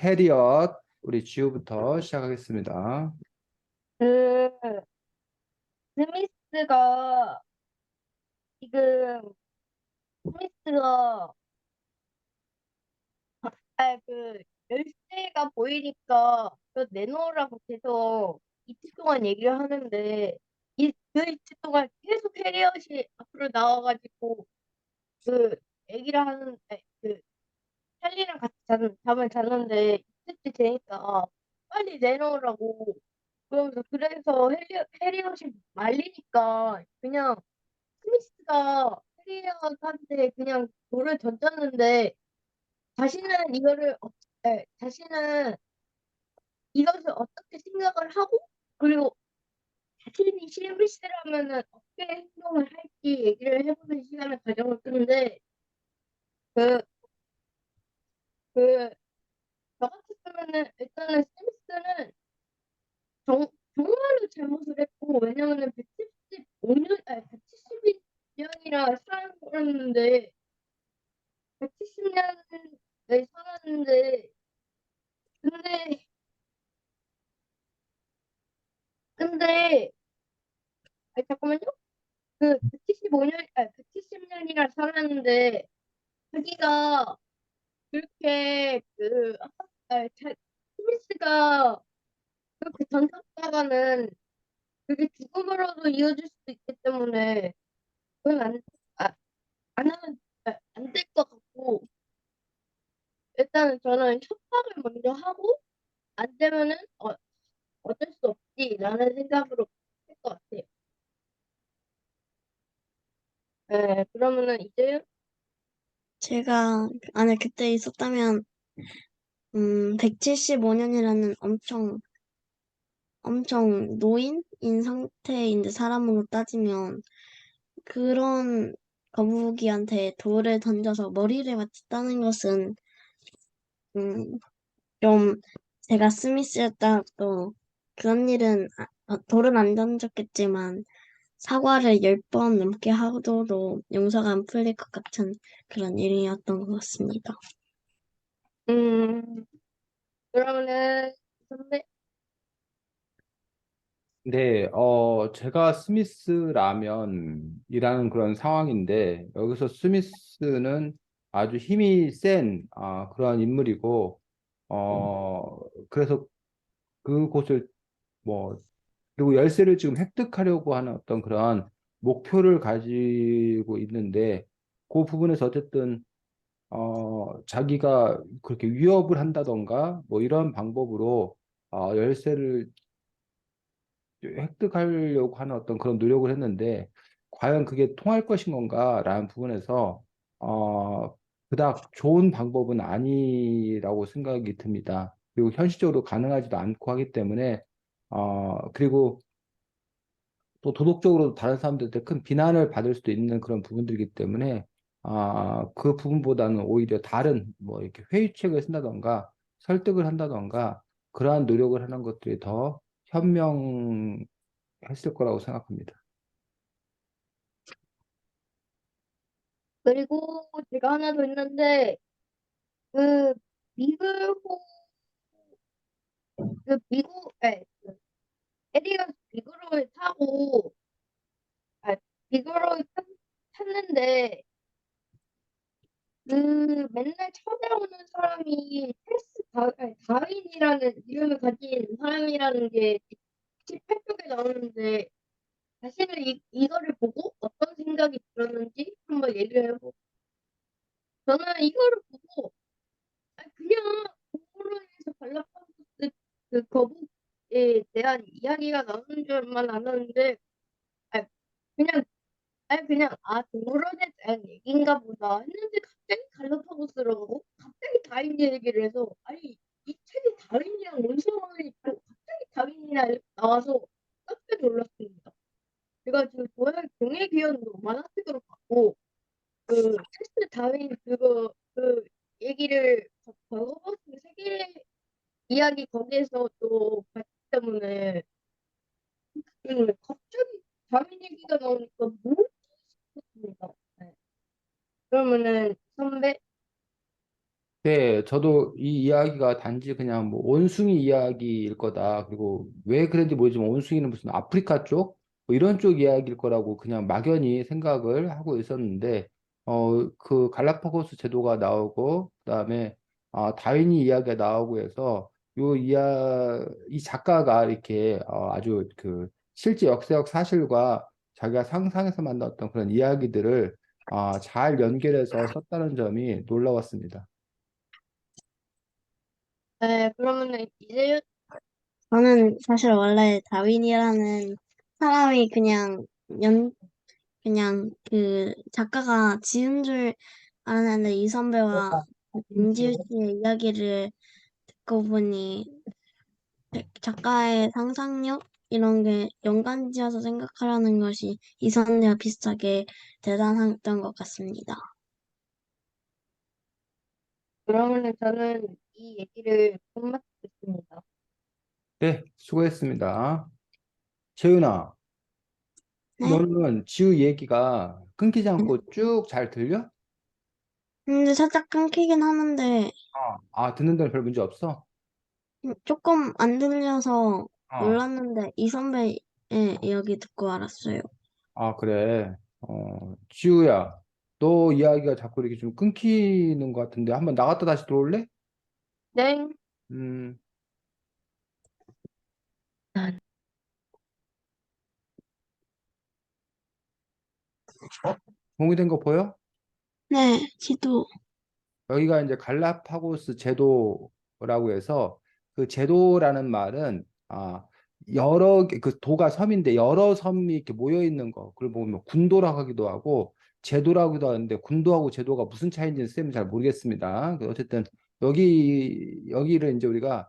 해리엇, 우리 지우부터 시작하겠습니다. 그 스미스가 지금 스미스가 그 열쇠가 보이니까 그거 내놓으라고 계속 이틀 동안 얘기를 하는데 그 이틀 동안 계속 해리엇이 앞으로 나와가지고 그 얘기를 하는 그 찰리랑 같이 잠을 잤는데 이틀째 되니까 빨리 내놓으라고 그래서 해리엇이 말리니까 그냥 스미스가 해리엇한테 그냥 돌을 던졌는데 자신은 자신은 이것을 어떻게 생각을 하고 그리고 자신이 스미스라면은 어떻게 행동을 할지 얘기를 해보는 시간을 가정을 끄는데 그, 그, 저 같았으면은 일단은 스미스는 정말로 잘못을 했고 왜냐면은 175년, 아니 170년이나 살았는데 170년을 살았는데 근데 근데 잠깐만요. 그 175년, 170년이나 살았는데 자기가 그렇게 스미스가 그렇게 던졌다가는 그게 죽음으로도 이어질 수도 있기 때문에 그건 아, 안 하면 안 될 것 같고 일단은 저는 협박을 먼저 하고 안 되면은 어쩔 수 없지라는 생각으로 할 것 같아요. 그러면은 이제 제가 안에 그때 있었다면 175년이라는 엄청 노인인 상태인데 사람으로 따지면 그런 거북이한테 돌을 던져서 머리를 맞췄다는 것은 음, 좀 제가 스미스였다고 그런 일은 돌은 안 던졌겠지만 사과를 10번 넘게 하고도 용서가 안 풀릴 것 같은 그런 일이었던 것 같습니다. 음 그러면은 선배 네, 제가 스미스라면이라는 그런 상황인데, 여기서 스미스는 아주 힘이 센, 그러한 인물이고, 그래서 그곳을 뭐, 그리고 열쇠를 지금 획득하려고 하는 어떤 그런 목표를 가지고 있는데, 그 부분에서 어쨌든 자기가 그렇게 위협을 한다던가, 뭐 이런 방법으로 열쇠를 획득하려고 하는 어떤 그런 노력을 했는데, 과연 그게 통할 것인 건가라는 부분에서, 어, 그닥 좋은 방법은 아니라고 생각이 듭니다. 그리고 현실적으로 가능하지도 않고 하기 때문에, 그리고 또 도덕적으로 다른 사람들한테 큰 비난을 받을 수도 있는 그런 부분들이기 때문에 그 부분보다는 오히려 다른 뭐 이렇게 회유책을 쓴다던가 설득을 한다던가 그러한 노력을 하는 것들이 더 현명했을 거라고 생각합니다. 그리고 제가 하나 더 있는데 그 미글호 그 미국 에리어스 비그로를 타고 아 비그로를 탔는데 그 맨날 찾아오는 사람이 다윈이라는 이름을 가진 사람이라는 게 18쪽에 나오는데 자신은 이거를 보고 어떤 생각이 들었는지 한번 얘기를 해보고 저는 이거를 보고 그냥 동물원에서 갈라파고스 그 거북에 대한 이야기가 나오는 줄만 알았는데 아, 그냥 그냥 동물원에 대한 얘기인가 보다 했는데 갑자기 갈라파고스라고 갑자기 다윈 얘기를 해서 아니 이 책이 다윈이랑 뭔 상관이 있고 갑자기 다윈이랑 나와서 깜짝 놀랐습니다. 제가 지금 동해 기원도 만화책으로 봤고 그 찰스 다윈 그 얘기를 버거버스 세계 이야기 거기에서 또 봤기 때문에 갑자기 다윈 얘기가 나오니까 모르겠습니다. 네. 그러면은 선배 네, 저도 이 이야기가 단지 그냥 뭐 원숭이 이야기일 거다. 그리고 왜 그런지 모르지만 원숭이는 무슨 아프리카 쪽? 뭐 이런 쪽 이야기일 거라고 그냥 막연히 생각을 하고 있었는데, 그 갈라파고스 제도가 나오고, 그다음에 다윈이 이야기가 나오고 해서 이 작가가 이렇게 아주 그 실제 역사적 사실과 자기가 상상해서 만들었던 그런 이야기들을 잘 연결해서 썼다는 점이 놀라웠습니다. 네, 그러면은 이제 저는 사실 원래 다윈이라는 사람이 그냥 그 작가가 지은 줄 알았는데 이선배와 김지우 씨의 이야기를 듣고 보니 작가의 상상력 이런 게 연관지어서 생각하라는 것이 이선배와 비슷하게 대단했던 것 같습니다. 그러면은 저는 이 얘기를 끝마치겠습니다. 네, 수고했습니다. 재윤아, 네? 너는 지우 얘기가 끊기지 않고 쭉 잘 들려? 근데 살짝 끊기긴 하는데 듣는 데는 별 문제 없어? 조금 안 들려서 어, 놀랐는데 이선배의 이야기 듣고 알았어요. 그래. 지우야, 너 이야기가 자꾸 이렇게 좀 끊기는 것 같은데 한번 나갔다 다시 들어올래? 네. 음, 공유된 거 보여? 네, 지도. 여기가 이제 갈라파고스 제도라고 해서 그 제도라는 말은 그 도가 섬인데 여러 섬이 이렇게 모여 있는 거 그걸 보면 군도라고 하기도 하고 제도라고 하기도 하는데 군도하고 제도가 무슨 차이인지는 쌤이 잘 모르겠습니다. 어쨌든 여기를 이제 우리가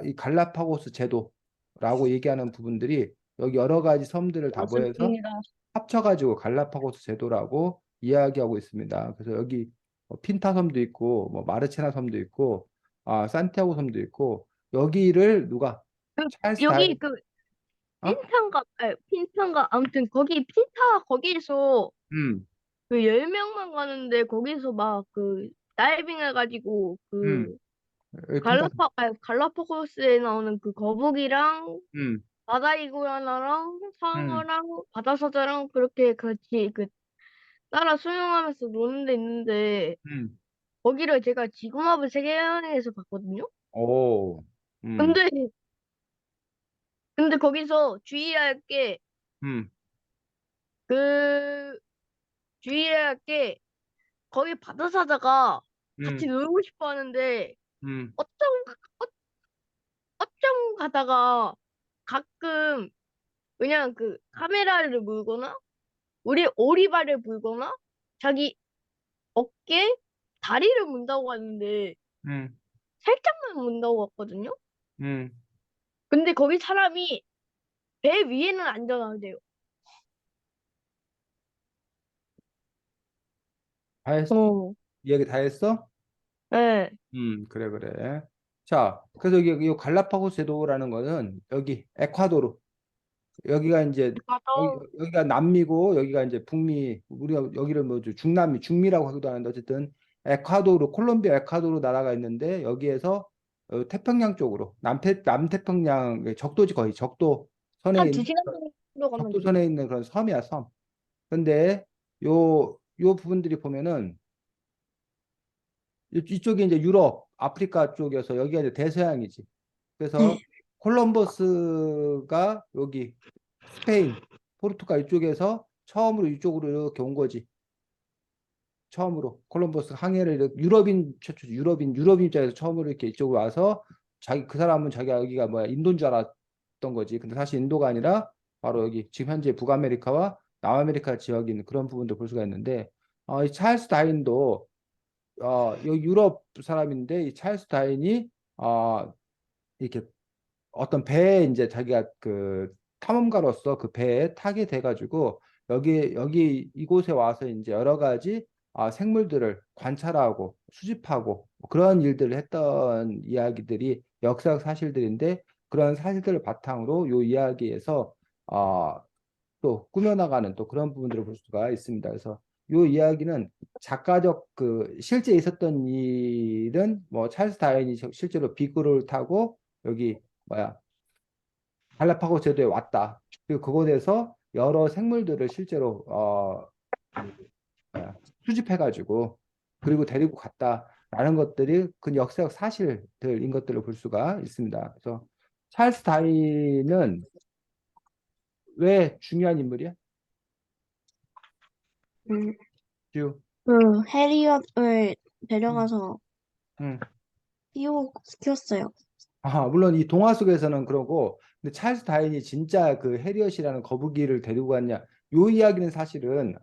이 갈라파고스 제도라고 얘기하는 부분들이 여기 여러 가지 섬들을 다 모여서 맞습니다. 합쳐가지고 갈라파고스 제도라고 이야기하고 있습니다. 그래서 여기 핀타 섬도 있고 뭐 마르체나 섬도 있고 산티아고 섬도 있고 여기를 누가 그, 찰스 여기 다윈 그 어? 핀탄가 아무튼 거기 핀타 거기서 음, 그 10명만 가는데 거기서 막 그 다이빙 해가지고 음, 그 여기 핀타 섬. 갈라파고스에 나오는 그 거북이랑 음, 바다 이구아나랑 음, 상어랑 바다사자랑 그렇게 같이 그 따라 수영하면서 노는 데 있는데 음, 거기를 제가 지구마블 세계여행에서 봤거든요. 오, 음, 근데 거기서 주의해야 할 게 음, 그 주의해야 할 게 거기 바다사자가 같이 음, 놀고 싶어 하는데 음, 어쩜 어쩜 가다가 가끔 그냥 그 카메라를 물거나 우리 오리발을 물거나 자기 어깨 다리를 문다고 하는데 음, 살짝만 문다고 했거든요. 음. 근데 거기 사람이 배 위에는 안전하대요. 다 했, 어. 이야기 다 했어? 네. 그래, 그래. 자, 그래서 이 갈라파고스 제도라는 거는 여기 에콰도르 여기가 이제 가서 여기가 남미고 여기가 이제 북미 우리가 여기를 뭐 중남미 중미라고 하기도 하는데 어쨌든 에콰도르 콜롬비아 에콰도르 나라가 있는데 여기에서 태평양 쪽으로 남태평양 적도지 거의 적도 선에 한 있는 2시간 정도 가면 돼요. 적도선에 있는 그런 섬이야 섬. 근데 요 부분들이 보면은 이쪽이 이제 유럽 아프리카 쪽이어서 여기가 이제 대서양이지. 네. 그래서 콜럼버스가 여기 스페인, 포르투갈 이쪽에서 처음으로 이쪽으로 이렇게 온 거지. 처음으로 콜럼버스 항해를 유럽인 최초 유럽인 입장에서 처음으로 이렇게 이쪽으로 와서 그 사람은 자기가 여기가 뭐야 인도인 줄 알았던 거지. 근데 사실 인도가 아니라 바로 여기 지금 현재 북아메리카와 남아메리카 지역인 그런 부분도 볼 수가 있는데 이 찰스 다윈도 여기 유럽 사람인데 이 찰스 다윈이 이렇게 어떤 배에 이제 자기가 그 탐험가로서 그 배에 타게 돼가지고 여기 이곳에 와서 이제 여러 가지 생물들을 관찰하고 수집하고 뭐 그런 일들을 했던 이야기들이 역사적 사실들인데 그런 사실들을 바탕으로 요 이야기에서 또 꾸며나가는 또 그런 부분들을 볼 수가 있습니다. 그래서 요 이야기는 작가적 그 실제 있었던 일은 뭐 찰스 다윈이 실제로 비글을 타고 여기 뭐야 갈라파고스 제도에 왔다. 그리고 그거에 대해서 여러 생물들을 실제로 뭐야, 수집해가지고 그리고 데리고 갔다라는 것들이 그 역사적 사실들인 것들을 볼 수가 있습니다. 그래서 찰스 다윈은 왜 중요한 인물이야? 음, 주. 해리엇을 음, 데려가서 음. 키웠어요. 물론 이 동화 속에서는 그러고, 근데 찰스 다인이 진짜 그 해리엇이라는 거북이를 데리고 갔냐, 요 이야기는 사실은,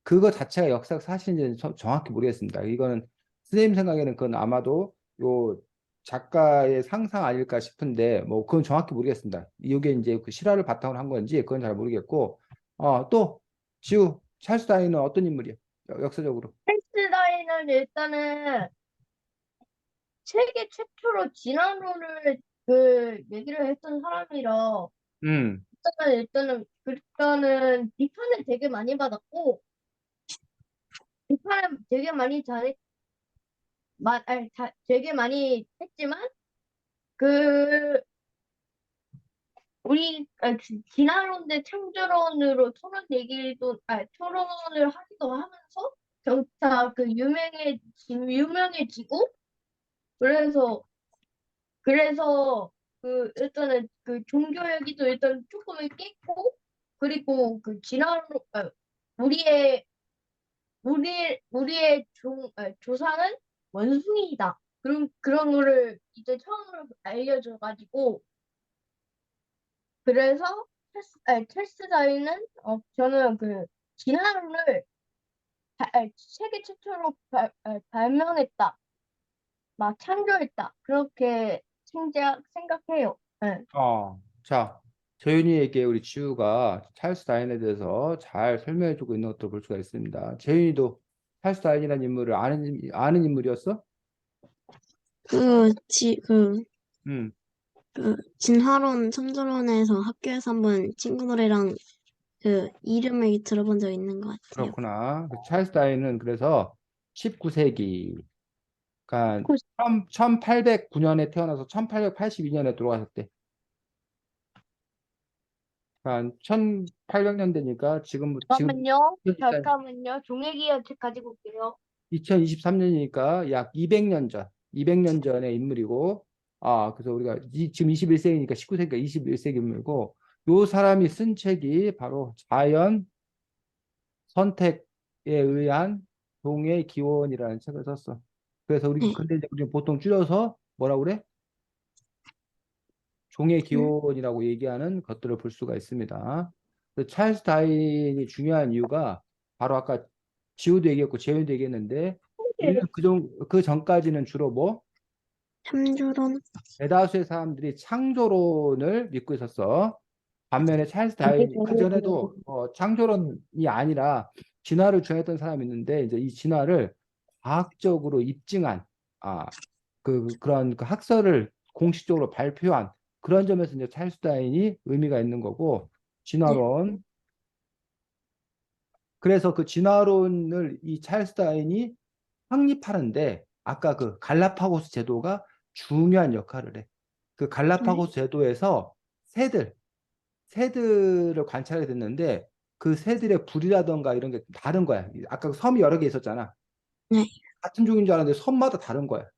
그거 자체가 역사적 사실인지는 정확히 모르겠습니다. 이거는 선생님 생각에는 그건 아마도 요 작가의 상상 아닐까 싶은데, 뭐, 그건 정확히 모르겠습니다. 이게 이제 그 실화를 바탕으로 한 건지, 그건 잘 모르겠고, 또, 지우, 찰스 다인은 어떤 인물이야? 역사적으로. 헬스다인은 일단은 세계 최초로 진화론을 그 얘기를 했던 사람이라 음, 일단은 비판을 되게 많이 받았고 비판을 되게 많이 되게 많이 했지만 그 진화론 대 창조론으로 토론을 하기도 하면서 경차 유명해지고 그래서 일단은 그 종교 얘기도 일단 조금은 깼고 그리고 그 우리의 조상은 원숭이다. 그런 거를 이제 처음으로 알려줘가지고 그래서 찰스 다윈은 저는 그 진화론을 세계 최초로 발명했다, 막 창조했다 그렇게 생각해요. 네. 자, 재윤이에게 우리 지우가 찰스 다인에 대해서 잘 설명해주고 있는 것도 볼 수가 있습니다. 재윤이도 찰스 다인이라는 인물을 아는 인물이었어? 그, 지, 그, 음, 진화론, 창조론에서 학교에서 한번 친구들이랑 그 이름을 들어본 적 있는 것 같아요. 그렇구나. 그 찰스 다인은 그래서 19세기, 그러니까 그- 1809년에 태어나서 1882년에 돌아가셨대. 그러니까 1800년대니까 지금 잠깐만요. 종이기어 책 가지고 올게요. 2023년이니까 약 200년 전, 200년 전의 인물이고, 그래서 우리가 지금 21세기니까 19세기가 21세기 인물이고, 요 사람이 쓴 책이 바로 자연 선택에 의한 종의 기원이라는 책을 썼어. 그래서 네. 근데 이제 우리 보통 줄여서 뭐라 그래? 종의 음, 기원이라고 얘기하는 것들을 볼 수가 있습니다. 그래서 찰스 다윈이 중요한 이유가 바로 아까 지우도 얘기했고 재윤도 얘기했는데 우리는 그 전까지는 주로 뭐 참조론, 대다수의 사람들이 창조론을 믿고 있었어. 반면에 찰스 다윈이 그전에도 창조론이 아니라 진화를 주장했던 사람이 있는데 이제 이 진화를 과학적으로 입증한 그런 그 학설을 공식적으로 발표한 그런 점에서 이제 찰스 다윈이 의미가 있는 거고 네. 진화론 그래서 그 진화론을 이 찰스 다윈이 확립하는데 아까 그 갈라파고스 제도가 중요한 역할을 해. 그 네. 갈라파고스 제도에서 새들 새들을 관찰하게 됐는데 그 새들의 부리라던가 이런 게 다른 거야. 아까 섬이 여러 개 있었잖아. 네. 같은 종인 줄 알았는데 섬마다 다른 거야. 네.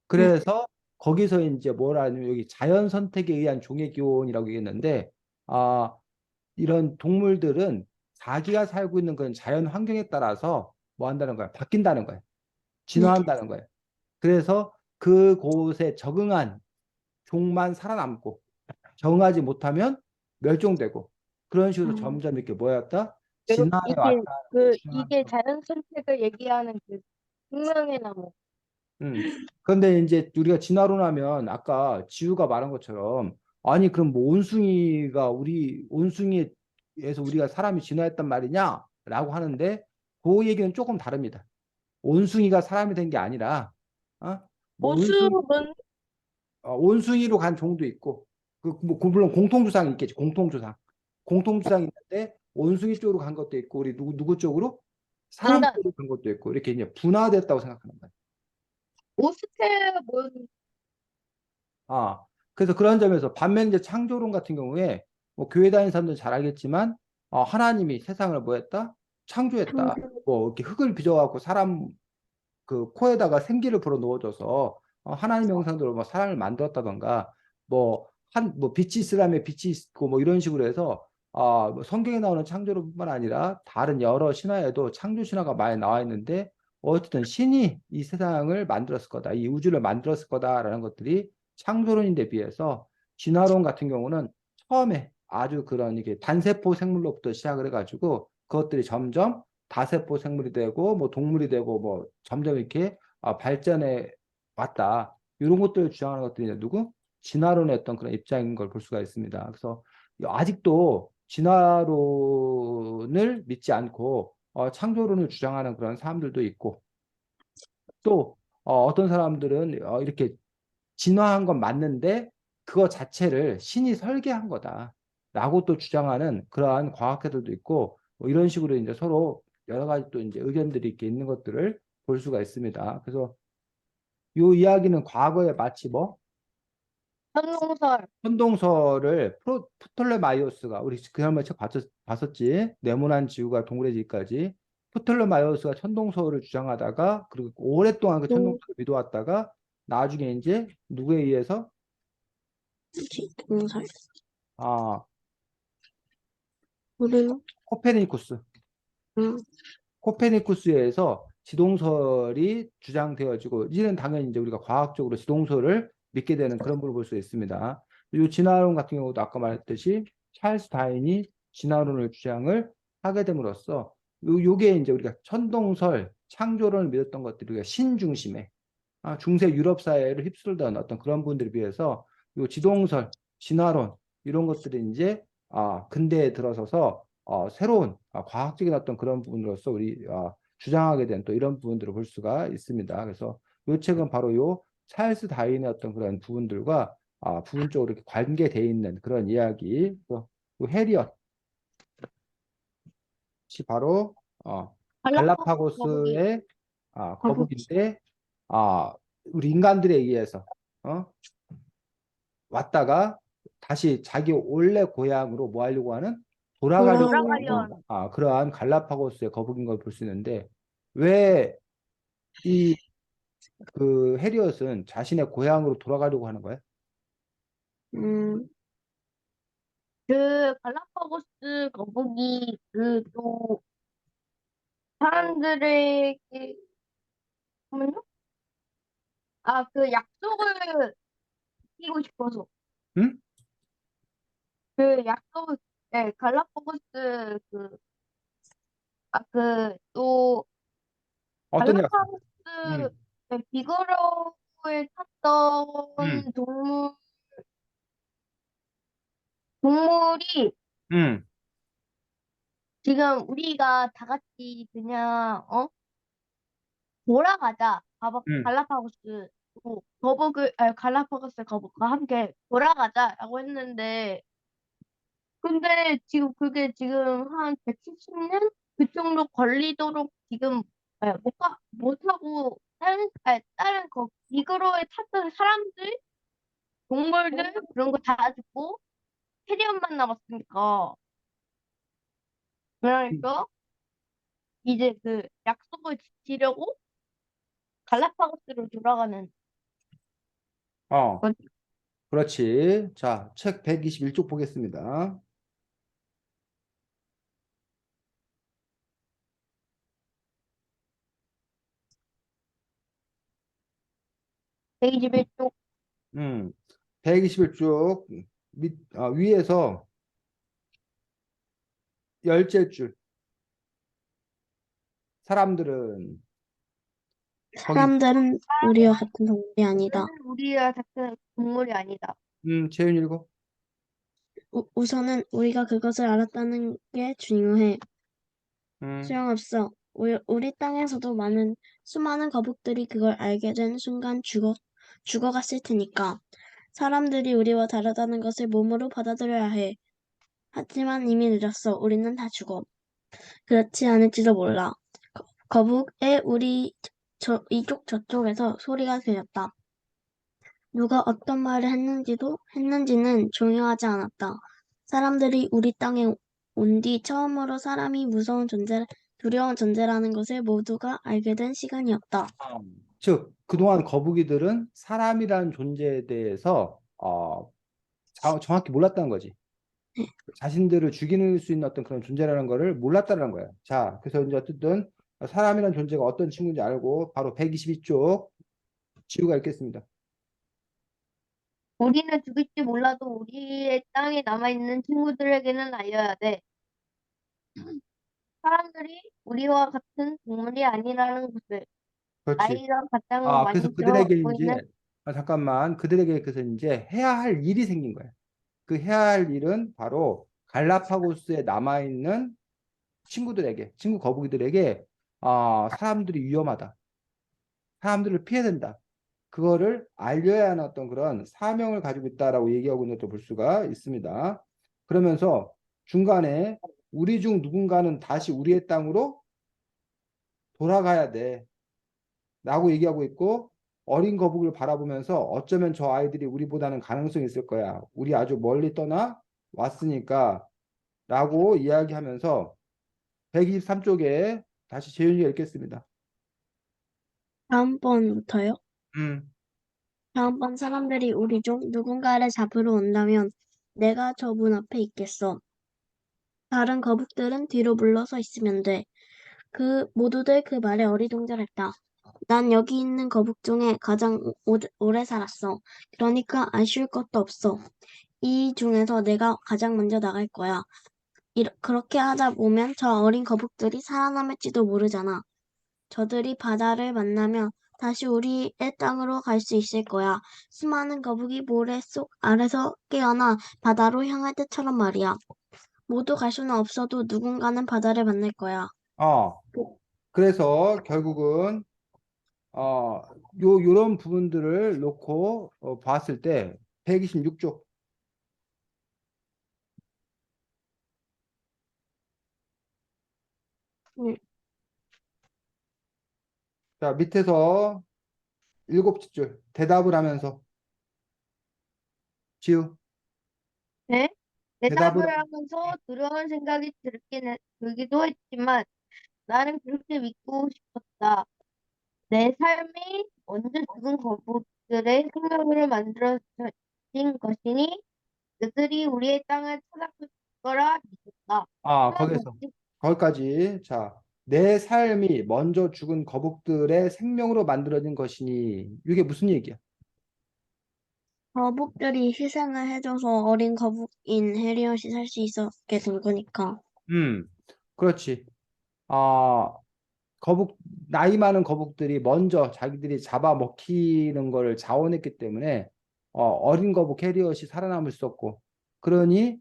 그래서 거기서 이제 뭐라 하냐면 여기 자연 선택에 의한 종의 기원이라고 얘기했는데 아 이런 동물들은 자기가 살고 있는 그런 자연 환경에 따라서 뭐 한다는 거야? 바뀐다는 거야. 네. 진화한다는 거야. 그래서 그곳에 적응한 종만 살아남고 적응하지 못하면 멸종되고 그런 식으로 어, 점점 이렇게 뭐였다? 진화해 이게 왔다. 이게 자연 선택을 얘기하는 그 생명의 나무. 음. 그런데 이제 우리가 진화로 하면 아까 지우가 말한 것처럼 아니 그럼 뭐 온숭이에서 우리가 사람이 진화했단 말이냐? 라고 하는데 그 얘기는 조금 다릅니다. 온숭이가 사람이 된 게 아니라 어? 뭐 보수는 온숭이로 간 종도 있고 물론 공통주상이 있겠지. 공통주상. 공통주상이 있는데 온숭이 쪽으로 간 것도 있고 우리 누구 쪽으로? 분단. 사람들이 그런 것도 있고 이렇게 이제 분화됐다고 생각하는 거예요. 오스테 뭐 아, 그래서 그런 점에서 반면 이제 창조론 같은 경우에 뭐 교회 다니는 사람들은 잘 알겠지만 하나님이 세상을 뭐 했다? 창조했다. 창조. 뭐 이렇게 흙을 빚어갖고 사람 그 코에다가 생기를 불어 넣어줘서 하나님의 형상대로 뭐 사람을 만들었다던가 뭐 빛이 있으라면 빛이 있고 뭐 이런 식으로 해서 뭐 성경에 나오는 창조론뿐만 아니라 다른 여러 신화에도 창조 신화가 많이 나와 있는데 어쨌든 신이 이 세상을 만들었을 거다, 이 우주를 만들었을 거다라는 것들이 창조론인데 비해서 진화론 같은 경우는 처음에 아주 그런 이게 단세포 생물로부터 시작을 해가지고 그것들이 점점 다세포 생물이 되고 뭐 동물이 되고 뭐 점점 이렇게 발전해 왔다. 이런 것들을 주장하는 것들이 이제 누구? 진화론의 어떤 그런 입장인 걸 볼 수가 있습니다. 그래서 아직도 진화론을 믿지 않고 창조론을 주장하는 그런 사람들도 있고 또 어떤 사람들은 이렇게 진화한 건 맞는데 그거 자체를 신이 설계한 거다라고 또 주장하는 그러한 과학자들도 있고 뭐 이런 식으로 이제 서로 여러 가지 또 이제 의견들이 이렇게 있는 것들을 볼 수가 있습니다. 그래서 이 이야기는 과거에 마치 뭐 천동설. 천동설을 프톨레마이오스가 우리 그 할머니 책 봤었지. 네모난 지구가 동그래지기까지 프톨레마이오스가 천동설을 주장하다가 그리고 오랫동안 그 또 천동설을 믿어왔다가 나중에 이제 누구에 의해서 동설. 아 모르는. 코페르니쿠스 음, 코페르니쿠스에 의해서 지동설이 주장되어지고 이제는 당연히 이제 우리가 과학적으로 지동설을 믿게 되는 그런 부분을 볼 수 있습니다. 이 진화론 같은 경우도 아까 말했듯이 찰스 다윈이 진화론을 주장을 하게 됨으로써 요게 이제 우리가 천동설, 창조론을 믿었던 것들이 우리가 신중심의 중세 유럽 사회를 휩쓸던 어떤 그런 부분들에 비해서 요 지동설, 진화론 이런 것들이 이제 근대에 들어서서 새로운 과학적인 어떤 그런 부분으로서 우리 주장하게 된 또 이런 부분들을 볼 수가 있습니다. 그래서 이 책은 바로 요 찰스 다윈의 어떤 그런 부분들과 부분적으로 이렇게 관계되어 있는 그런 이야기, 또 해리엇이 바로 갈라파고스 거북이. 갈라파고스의 거북이. 거북인데 우리 인간들에 의해서 어? 왔다가 다시 자기 원래 고향으로 뭐 하려고 하는 돌아가려고 돌아가려고. 하는 그러한 갈라파고스의 거북인 걸 볼 수 있는데 왜 이 그 해리엇은 자신의 고향으로 돌아가려고 하는 거야? 음, 그 갈라파고스 거북이 그 또 사람들에게 뭐냐? 그 약속을 지키고 싶어서 응? 그 약속을 네, 갈라파고스 또 어떤 약속? 갈라파고스 응, 네, 비그러를 탔던 응, 동물이 응, 지금 우리가 다 같이 그냥 돌아가자. 응. 갈라파고스 갈라파고스 거북과 함께 돌아가자라고 했는데 근데 지금 그게 지금 한 170년 그 정도 걸리도록 지금 못하고 다른 이거로에 탔던 사람들, 동물들 그런 거 다 죽고 캐리어만 남았으니까 그러니까 이제 그 약속을 지키려고 갈라파고스로 돌아가는 어, 거. 그렇지. 자, 책 121쪽 보겠습니다. 121쪽. 121쪽 위에서 열째 줄 사람들은 거기 사람들은 우리와 같은 동물이 아니다. 우리가 같은 동물이 아니다. 채윤 읽어. 우선은 우리가 그것을 알았다는 게 중요해. 음, 소용없어. 우리 땅에서도 수많은 거북들이 그걸 알게 된 순간 죽어갔을 테니까. 사람들이 우리와 다르다는 것을 몸으로 받아들여야 해. 하지만 이미 늦었어. 우리는 다 죽어. 그렇지 않을지도 몰라. 거북에 우리 이쪽 저쪽에서 소리가 들렸다. 누가 어떤 말을 했는지는 중요하지 않았다. 사람들이 우리 땅에 온 뒤 처음으로 사람이 두려운 존재라는 것을 모두가 알게 된 시간이었다. 즉, 그동안 거북이들은 사람이라는 존재에 대해서 정확히 몰랐다는 거지. 네. 자신들을 죽이는 수 있는 어떤 그런 존재라는 거를 몰랐다는 거야. 자, 그래서 이제 어쨌든 사람이라는 존재가 어떤 친구인지 알고 바로 122쪽 지우가 읽겠습니다. 우리는 죽을지 몰라도 우리의 땅에 남아있는 친구들에게는 알려야 돼. 사람들이 우리와 같은 동물이 아니라는 것을. 그렇지. 나이가 가장 그래서 많이 들어 그들에게 보이는 이제 잠깐만, 그들에게 그래서 이제 해야 할 일이 생긴 거야. 그 해야 할 일은 바로 갈라파고스에 남아있는 친구 거북이들에게 사람들이 위험하다. 사람들을 피해야 된다. 그거를 알려야 하는 어떤 그런 사명을 가지고 있다라고 얘기하고 있는 것도 볼 수가 있습니다. 그러면서 중간에 우리 중 누군가는 다시 우리의 땅으로 돌아가야 돼. 라고 얘기하고 있고 어린 거북이를 바라보면서 어쩌면 저 아이들이 우리보다는 가능성이 있을 거야. 우리 아주 멀리 떠나 왔으니까 라고 이야기하면서 123쪽에 다시 재윤이가 읽겠습니다. 다음번부터요? 음. 다음번 사람들이 우리 중 누군가를 잡으러 온다면 내가 저 문 앞에 있겠어. 다른 거북들은 뒤로 물러서 있으면 돼. 모두들 그 말에 어리둥절했다. 난 여기 있는 거북 중에 가장 오래 살았어. 그러니까 아쉬울 것도 없어. 이 중에서 내가 가장 먼저 나갈 거야. 그렇게 하다 보면 저 어린 거북들이 살아남을지도 모르잖아. 저들이 바다를 만나면 다시 우리의 땅으로 갈 수 있을 거야. 수많은 거북이 모래 속 아래서 깨어나 바다로 향할 때처럼 말이야. 모두 갈 수는 없어도 누군가는 바다를 만날 거야. 어, 그래서 결국은 요런 부분들을 놓고 봤을 때 126쪽. 응. 자, 밑에서 일곱 줄 대답을 하면서 지우 네? 대답을 대답을 하면서 두려운 생각이 들기도 했지만 나는 그렇게 믿고 싶었다. 내 삶이 먼저 죽은 거북들의 생명으로 만들어진 것이니 그들이 우리의 땅을 찾아볼 거라 믿었다. 그럼 거기서 뭐지? 거기까지. 자, 내 삶이 먼저 죽은 거북들의 생명으로 만들어진 것이니 이게 무슨 얘기야? 거북들이 희생을 해줘서 어린 거북인 해리엇이 살 수 있었게 된 거니까. 음, 그렇지. 아, 거북 나이 많은 거북들이 먼저 자기들이 잡아먹히는 걸 자원했기 때문에 어린 거북 해리엇이 살아남을 수 없고 그러니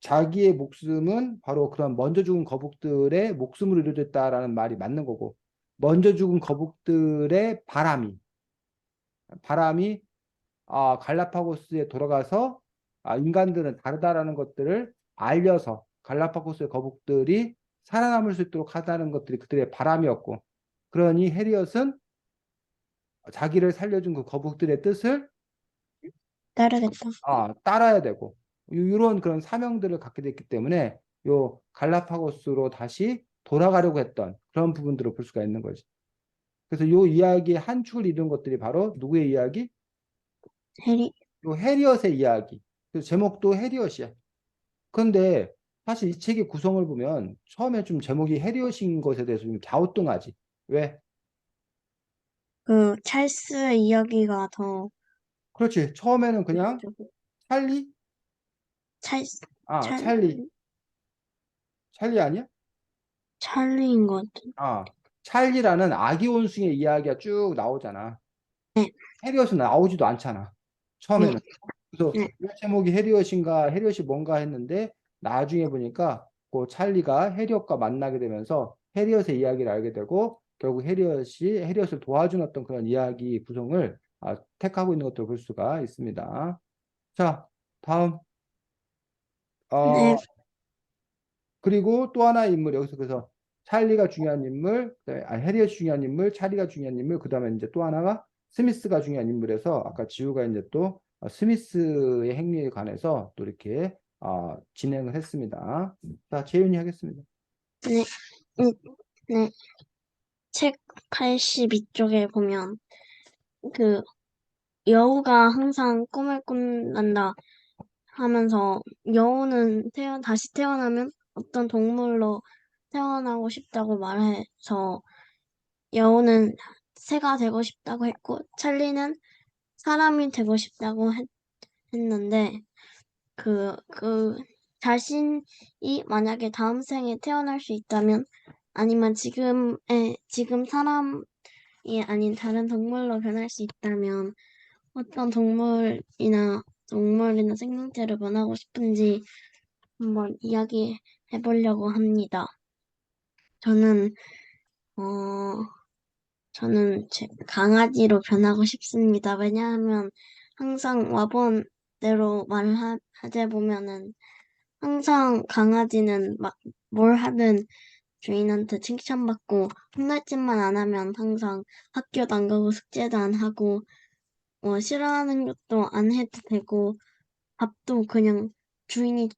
자기의 목숨은 바로 그런 먼저 죽은 거북들의 목숨으로 이루어졌다라는 말이 맞는 거고 먼저 죽은 거북들의 바람이 갈라파고스에 돌아가서 인간들은 다르다라는 것들을 알려서 갈라파고스의 거북들이 살아남을 수 있도록 하다는 것들이 그들의 바람이었고 그러니 해리엇은 자기를 살려준 그 거북들의 뜻을 따르겠다. 따라야 되고 이런 그런 사명들을 갖게 됐기 때문에 요 갈라파고스로 다시 돌아가려고 했던 그런 부분들을 볼 수가 있는 거지. 그래서 요 이야기의 한 축을 이룬 것들이 바로 누구의 이야기? 해리, 요 해리엇의 이야기. 그 제목도 해리엇이야. 그런데 사실 이 책의 구성을 보면 처음에 좀 제목이 해리엇인 것에 대해서 좀 갸우뚱하지. 왜? 찰스의 이야기가 더, 그렇지. 처음에는 그냥 대표적이고. 찰리? 찰스, 찰, 찰리. 찰리 아니야? 찰리인 것 같은. 아, 찰리라는 아기 원숭이의 이야기가 쭉 나오잖아. 네, 해리엇은 나오지도 않잖아. 네, 처음에는. 그래서 네. 이 제목이 해리엇인가, 해리엇이 뭔가 했는데 나중에 보니까 그 찰리가 해리엇과 만나게 되면서 해리엇의 이야기를 알게 되고 결국 해리엇을 도와준 어떤 그런 이야기 구성을 택하고 있는 것도 볼 수가 있습니다. 자, 다음. 네, 그리고 또 하나의 인물 여기서 그래서 찰리가 중요한 인물, 그다음에 해리가 중요한 인물, 찰리가 중요한 인물, 그다음에 이제 또 하나가 스미스가 중요한 인물에서 아까 지우가 이제 또 스미스의 행위에 관해서 또 이렇게 진행을 했습니다. 자, 재윤이 하겠습니다. 네, 네, 네. 책 82쪽에 보면 그 여우가 항상 꿈을 꾼단다 하면서 여우는 다시 태어나면 어떤 동물로 태어나고 싶다고 말해서 여우는 새가 되고 싶다고 했고 찰리는 사람이 되고 싶다고 했는데 그 자신이 만약에 다음 생에 태어날 수 있다면 아니면 지금 사람이 아닌 다른 동물로 변할 수 있다면 어떤 동물이나 생명체로 변하고 싶은지 한번 이야기해 보려고 합니다. 저는 어 제 강아지로 변하고 싶습니다. 왜냐하면 항상 와본대로 하자 보면은 항상 강아지는 막 뭘 하든 주인한테 칭찬받고 혼날 짓만 안 하면 항상 학교도 안 가고 숙제도 안 하고 싫어하는 것도 안 해도 되고 밥도 그냥 주인이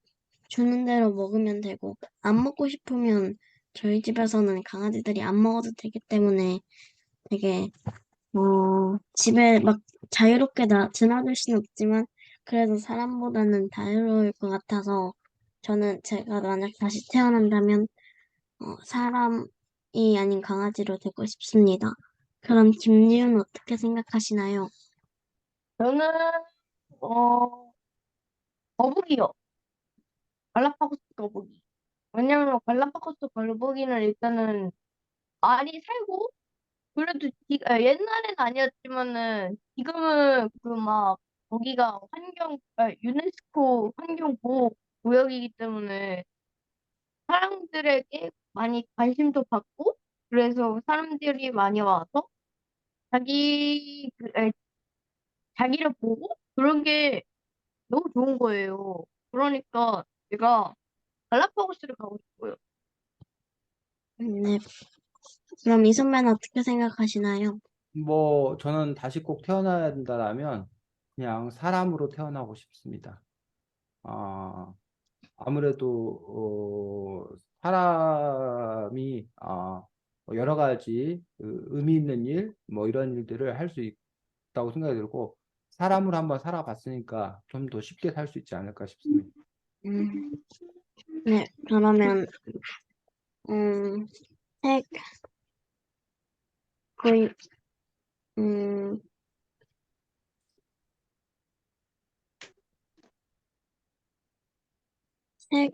주는 대로 먹으면 되고 안 먹고 싶으면 저희 집에서는 강아지들이 안 먹어도 되기 때문에 되게 집에 막 자유롭게 지나들 수는 없지만 그래도 사람보다는 자유로울 것 같아서 저는 제가 만약 다시 태어난다면 사람이 아닌 강아지로 되고 싶습니다. 그럼 김지훈은 어떻게 생각하시나요? 저는 어 거북이요. 갈라파고스 거북이. 왜냐면 갈라파고스 거북이는 일단은 알이 살고 그래도 옛날엔 아니었지만은 지금은 그 막 거기가 유네스코 환경 보호 구역이기 때문에 사람들에게 많이 관심도 받고 그래서 사람들이 많이 와서 자기를 보고 그런 게 너무 좋은 거예요. 그러니까 제가 갈라파고스를 가고 싶어요. 네. 그럼 이선배는 어떻게 생각하시나요? 뭐 저는 다시 꼭 태어나야 된다라면 그냥 사람으로 태어나고 싶습니다. 아, 아무래도 사람이 뭐 여러 가지 그 의미 있는 일, 뭐 이런 일들을 할 수 있다고 생각이 들고 사람으로 한번 살아봤으니까 좀 더 쉽게 살 수 있지 않을까 싶습니다. 음, 네. 그러면 음, 책 거의 음, 책에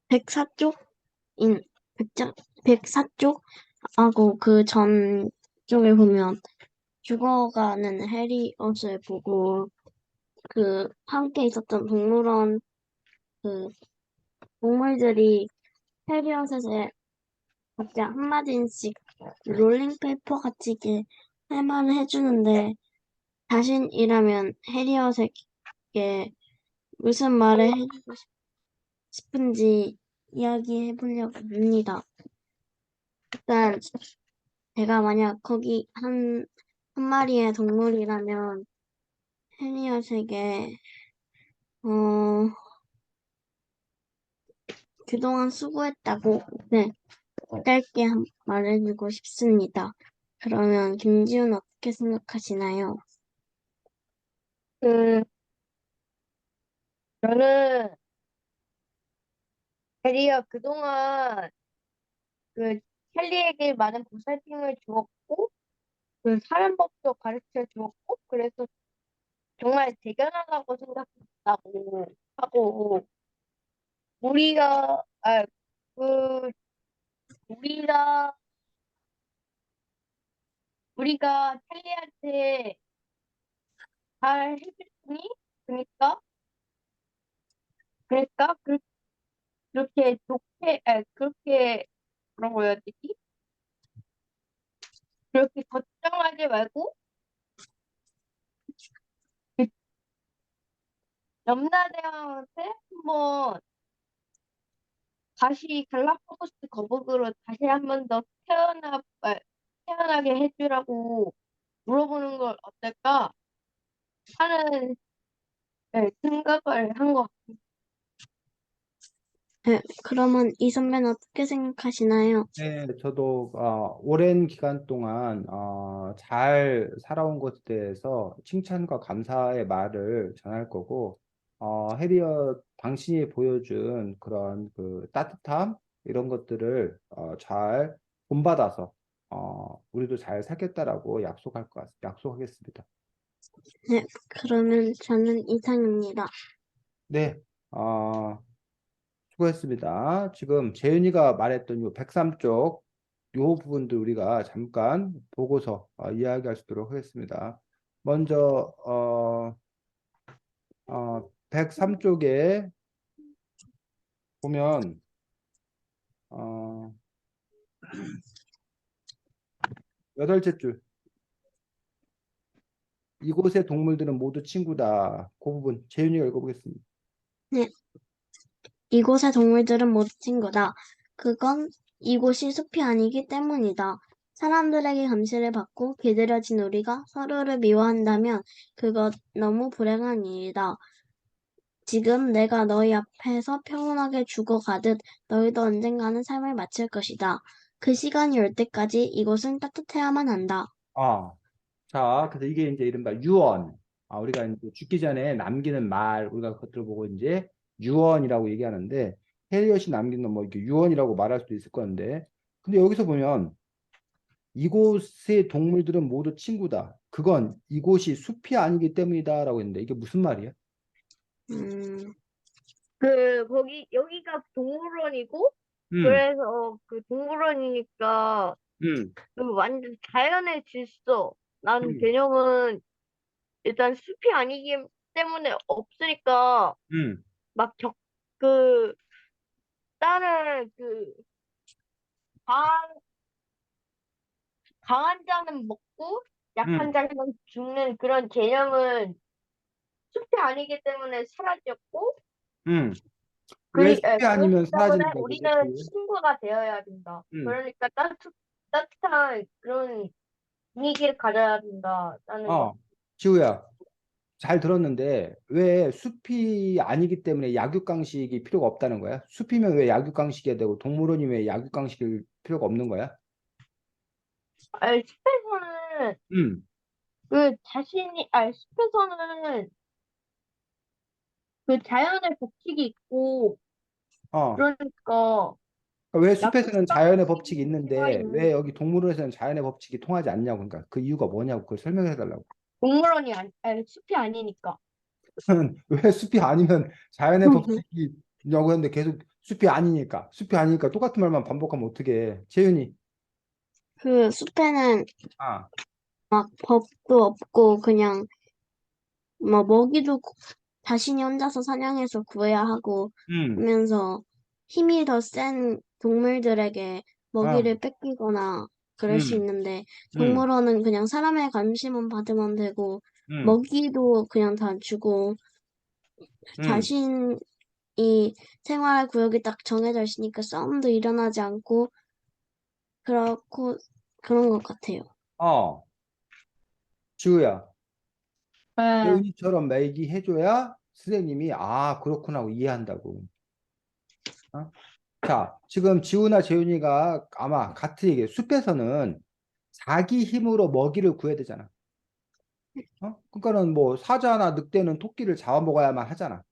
104쪽인 104쪽하고 그 전 쪽에 보면 죽어가는 해리엇을 보고 그 함께 있었던 동물원 그 동물들이 해리엇에 각자 한마디씩 롤링페이퍼 같이 이렇게 할 말을 해주는데 자신이라면 해리엇에게 무슨 말을 해주고 싶은지 이야기해 보려고 합니다. 일단 제가 만약 거기 한 마리의 동물이라면 해리엇에게 어 그동안 수고했다고 네, 짧게 말해주고 싶습니다. 그러면 김지훈 어떻게 생각하시나요? 그 저는 대리어 그동안 그 켈리에게 많은 보살핌을 주었고 그 사람법도 가르쳐 주었고 그래서 정말 대견하다고 생각했다고 하고 우리가 그 우리가 우리가 켈리한테 잘 해줬으니 그러니까 그렇게 좋게 그렇게 뭐라고 해야 되지? 그렇게 걱정하지 말고 염라대왕한테 한번 다시 갈라파고스 거북으로 다시 한 번 더 태어나게 해주라고 물어보는 걸 어떨까 하는 네, 생각을 한 것 같아요. 네, 그러면 이 선배는 어떻게 생각하시나요? 네, 저도 오랜 기간 동안 잘 살아온 것에 대해서 칭찬과 감사의 말을 전할 거고, 해리어 당신이 보여준 그런 그 따뜻함 이런 것들을 잘 본받아서 우리도 잘 살겠다라고 약속하겠습니다. 네, 그러면 저는 이상입니다. 네, 수고했습니다. 지금 재윤이가 말했던 요 103쪽 요 부분들 우리가 잠깐 보고서 이야기할 수 있도록 하겠습니다. 먼저 103쪽에 보면 어, 여덟째 줄 이곳의 동물들은 모두 친구다. 그 부분 재윤이가 읽어보겠습니다. 네, 이곳의 동물들은 모두 친구다. 그건 이곳이 숲이 아니기 때문이다. 사람들에게 감시를 받고 기다려진 우리가 서로를 미워한다면 그것 너무 불행한 일이다. 지금 내가 너희 앞에서 평온하게 죽어가듯 너희도 언젠가는 삶을 마칠 것이다. 그 시간이 올 때까지 이곳은 따뜻해야만 한다. 자, 그래서 이게 이제 이른바 유언. 우리가 이제 죽기 전에 남기는 말, 우리가 그것들을 보고 이제 유언이라고 얘기하는데, 해리엇이 남기는 뭐 이렇게 유언이라고 말할 수도 있을 건데, 근데 여기서 보면 이곳의 동물들은 모두 친구다. 그건 이곳이 숲이 아니기 때문이다라고 했는데, 이게 무슨 말이야? 음, 여기가 동물원이고, 음, 그래서 그 동물원이니까 음, 그 완전 자연의 질서라는 음, 개념은 일단 숲이 아니기 때문에 없으니까 음, 막 그, 다른 강한, 강한 자는 먹고 약한 음, 자는 죽는 그런 개념은 숲이 아니기 때문에 사라졌고, 음. 왜 숲이 그렇기 아니면 때문에 사라지는 거지? 우리는 친구가 되어야 된다. 음, 그러니까 따뜻한 그런 분위기를 가져야 된다라는 거. 지우야. 잘 들었는데 왜 숲이 아니기 때문에 약육강식이 필요가 없다는 거야? 숲이면 왜 약육강식이 되고 동물원이 왜 약육강식일 필요가 없는 거야? 숲에서는 음, 숲에서는 그 자연의 법칙이 있고, 어. 그러니까 그러니까 왜 숲에서는 자연의 법칙이 약육강식이가 있는데 있는 왜 여기 동물원에서는 자연의 법칙이 통하지 않냐고. 그러니까 그 이유가 뭐냐고 그걸 설명해 달라고. 숲이 아니니까. 왜 숲이 아니면 자연의 법칙이냐고 했는데 계속 숲이 아니니까 똑같은 말만 반복하면 어떡해. 재윤이. 그 숲에는 아, 막 법도 없고 그냥 뭐 먹이도 자신이 혼자서 사냥해서 구해야 하고 음, 하면서 힘이 더 센 동물들에게 아, 먹이를 뺏기거나 그럴 수 음, 있는데 음, 동물원은 그냥 사람의 관심만 받으면 되고 음, 먹이도 그냥 다 주고 음, 자신이 생활할 구역이 딱 정해져 있으니까 싸움도 일어나지 않고 그렇고 그런 것 같아요. 어, 지우야. 네. 재은이처럼 얘기해줘야 선생님이 그렇구나 하고 이해한다고. 어? 자, 지금 지우나 재훈이가 아마 같은 얘기예요. 숲에서는 자기 힘으로 먹이를 구해야 되잖아. 그러니까는 뭐 사자나 늑대는 토끼를 잡아먹어야만 하잖아.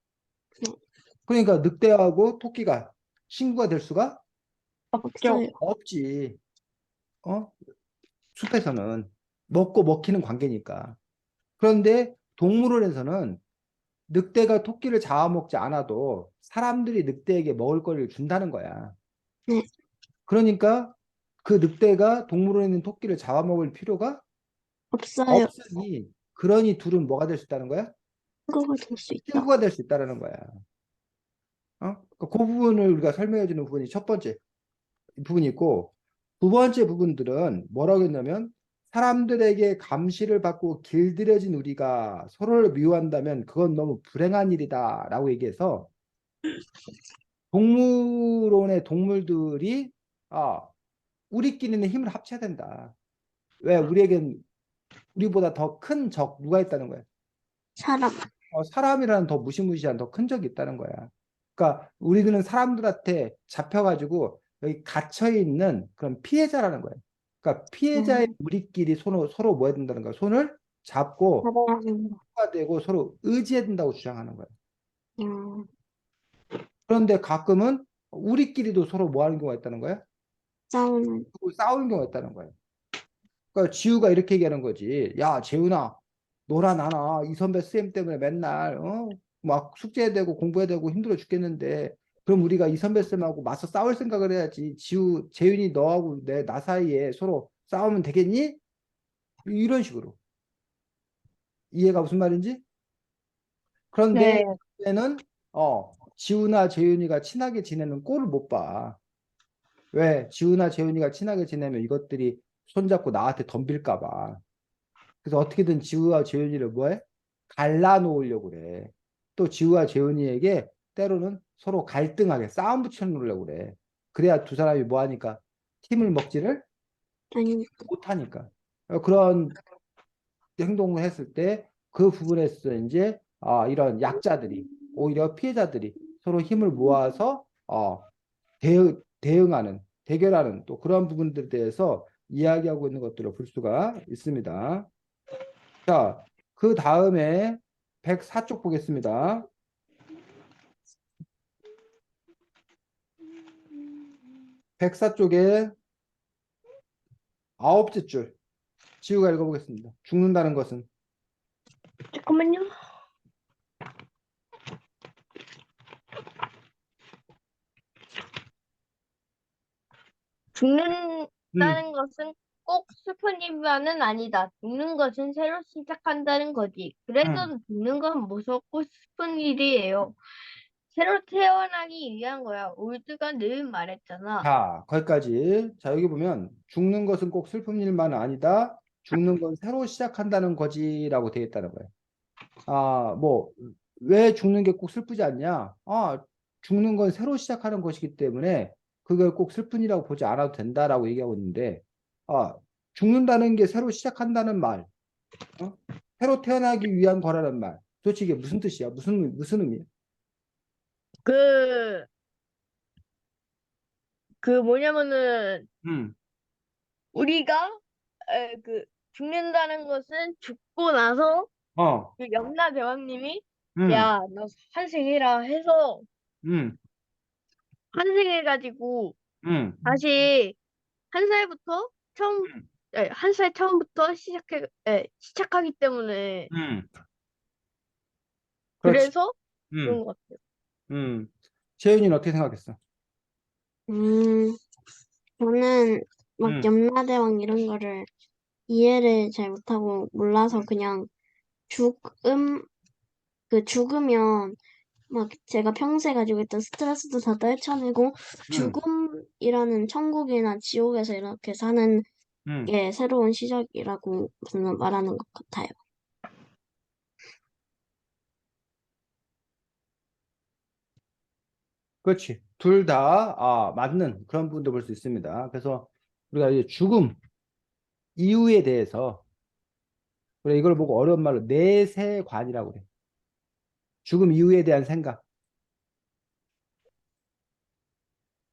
그러니까 늑대하고 토끼가 친구가 될 수가 없죠. 없어요. 없지. 어? 숲에서는 먹고 먹히는 관계니까. 그런데 동물원에서는 늑대가 토끼를 잡아먹지 않아도 사람들이 늑대에게 먹을 거리를 준다는 거야. 네, 그러니까 그 늑대가 동물원에 있는 토끼를 잡아먹을 필요가 없어요. 없으니, 그러니 둘은 뭐가 될 수 있다는 거야? 친구가 될 수 있다. 친구가 될 수 있다는 거야. 그 부분을 우리가 설명해 주는 부분이 첫 번째 부분이 있고, 두 번째 부분들은 뭐라고 했냐면 사람들에게 감시를 받고 길들여진 우리가 서로를 미워한다면 그건 너무 불행한 일이다라고 얘기해서 동물원의 동물들이 우리끼리는 힘을 합쳐야 된다. 왜? 우리에겐 우리보다 더 큰 적 누가 있다는 거야? 사람. 사람이라는 더 무시무시한 더 큰 적이 있다는 거야. 그러니까 우리들은 사람들한테 잡혀가지고 여기 갇혀 있는 그런 피해자라는 거야. 그러니까 피해자의 우리끼리 서로 뭐 해야 된다는 거야. 손을 잡고 살아야 된다. 가 되고 서로 의지해야 된다고 주장하는 거야. 음, 그런데 가끔은 우리끼리도 서로 뭐 하는 경우가 있다는 거야? 싸우는. 싸우는 경우가 있다는 거야. 그러니까 지우가 이렇게 얘기하는 거지. 야, 재훈아, 너나 나나 이 선배 쌤 때문에 맨날 막 숙제해야 되고 공부해야 되고 힘들어 죽겠는데 그럼 우리가 이 선배 쌤하고 맞서 싸울 생각을 해야지. 재훈이 너하고 나 사이에 서로 싸우면 되겠니? 이런 식으로. 이해가 무슨 말인지? 그런데 네. 얘는 지우나 재훈이가 친하게 지내는 꼴을 못 봐. 왜? 지우나 재훈이가 친하게 지내면 이것들이 손잡고 나한테 덤빌까 봐. 그래서 어떻게든 지우와 재훈이를 뭐해? 갈라놓으려고 그래. 또 지우와 재훈이에게 때로는 서로 갈등하게 싸움 붙여놓으려고 그래. 그래야 두 사람이 뭐 하니까 팀을 먹지를 아니, 못하니까. 그런 행동을 했을 때 그 부분에서 이제 이런 약자들이 오히려 피해자들이 서로 힘을 모아서 대응하는 대결하는 또 그런 부분들에 대해서 이야기하고 있는 것들을 볼 수가 있습니다. 자, 그 다음에 104쪽 보겠습니다. 104쪽에 아홉째 줄 지우가 읽어보겠습니다. 죽는다는 것은 잠깐만요. 음, 죽는다는 것은 꼭 슬픈 일만은 아니다. 죽는 것은 새로 시작한다는 거지. 음. 그래도 죽는 건 무섭고 슬픈 일이에요. 새로 태어나기 위한 거야. 올드가 늘 말했잖아. 자, 거기까지. 자, 여기 보면 죽는 것은 꼭 슬픈 일만은 아니다. 죽는 건 새로 시작한다는 거지라고 되어 있다는 거예요. 뭐, 왜 죽는 게 꼭 슬프지 않냐? 죽는 건 새로 시작하는 것이기 때문에 그걸 꼭 슬픈 일이라고 보지 않아도 된다라고 얘기하고 있는데, 죽는다는 게 새로 시작한다는 말, 새로 태어나기 위한 거라는 말. 도대체 이게 무슨 뜻이야? 무슨 의미야? 그, 그 뭐냐면은, 음, 우리가, 죽는다는 것은 죽고 나서, 어, 그 염라 대왕님이, 음, 야, 너 환생해라 해서, 음, 환생해가지고, 음, 다시, 한 살부터, 처음, 음, 한 살 처음부터 시작하기 때문에, 음. 그렇지. 그래서 음, 그런 것 같아요. 음. 재윤이는 어떻게 생각했어? 음, 저는 막 음, 염라대왕 이런 거를 이해를 잘 못하고 몰라서 그냥 죽음, 죽으면 막 제가 평소에 가지고 있던 스트레스도 다 떨쳐내고 음, 죽음이라는 천국이나 지옥에서 이렇게 사는 음. 게 새로운 시작이라고 저는 말하는 것 같아요. 그렇지. 둘 다, 맞는 그런 부분도 볼 수 있습니다. 그래서 우리가 이제 죽음 이유에 대해서, 우리가 이걸 보고 어려운 말로 내세관이라고 그래. 죽음 이유에 대한 생각.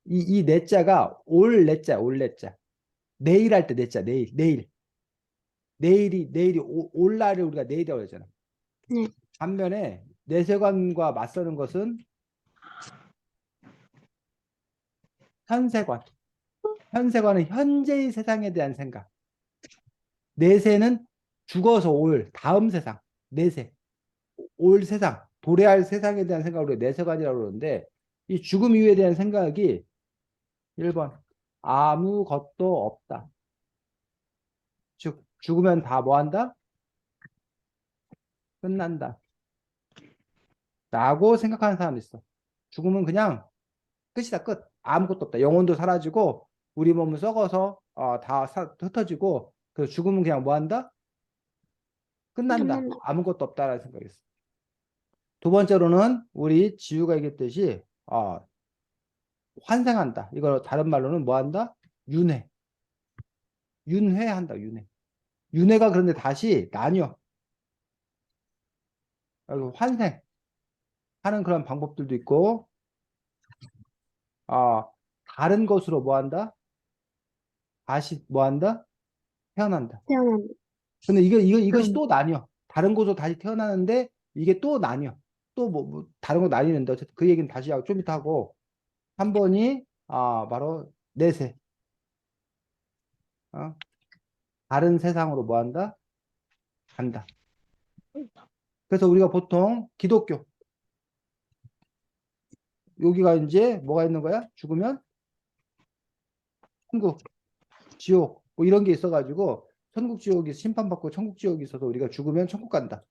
이 내자가 올 내자, 올 내자. 내일 할 때 내자, 내일. 내일이 올 날을 우리가 내일이라고 그러잖아. 네, 반면에 내세관과 맞서는 것은 현세관. 현세관은 현재의 세상에 대한 생각. 내세는 죽어서 올 다음 세상. 내세. 올 세상. 도래할 세상에 대한 생각으로 내세관이라고 그러는데 이 죽음 이후에 대한 생각이 1번 아무것도 없다. 즉 죽으면 다 뭐 한다? 끝난다. 라고 생각하는 사람이 있어. 죽음은 그냥 끝이다, 끝. 아무것도 없다. 영혼도 사라지고 우리 몸은 썩어서 다 흩어지고 그래서 죽으면 그냥 뭐 한다? 끝난다. 끝난다. 아무것도 없다라는 생각이었어. 두 번째로는 우리 지우가 얘기했듯이 환생한다. 이걸 다른 말로는 뭐 한다? 윤회. 윤회한다. 윤회. 윤회가 그런데 다시 나뉘어. 환생하는 그런 방법들도 있고, 아, 다른 것으로 뭐 한다? 다시 뭐 한다? 태어난다. 태어난다. 근데 이것이 음. 또 나뉘어. 다른 곳으로 다시 태어나는데 이게 또 나뉘어. 또 뭐 다른 거 나뉘는데 어쨌든 그 얘기는 다시 하고 좀 이따 하고 3번이 바로 내세. 어? 다른 세상으로 뭐 한다? 간다. 그래서 우리가 보통 기독교 여기가 이제 뭐가 있는 거야? 죽으면 천국, 지옥 뭐 이런 게 있어가지고 천국, 지옥이 심판받고 천국, 지옥이 있어서 우리가 죽으면 천국 간다.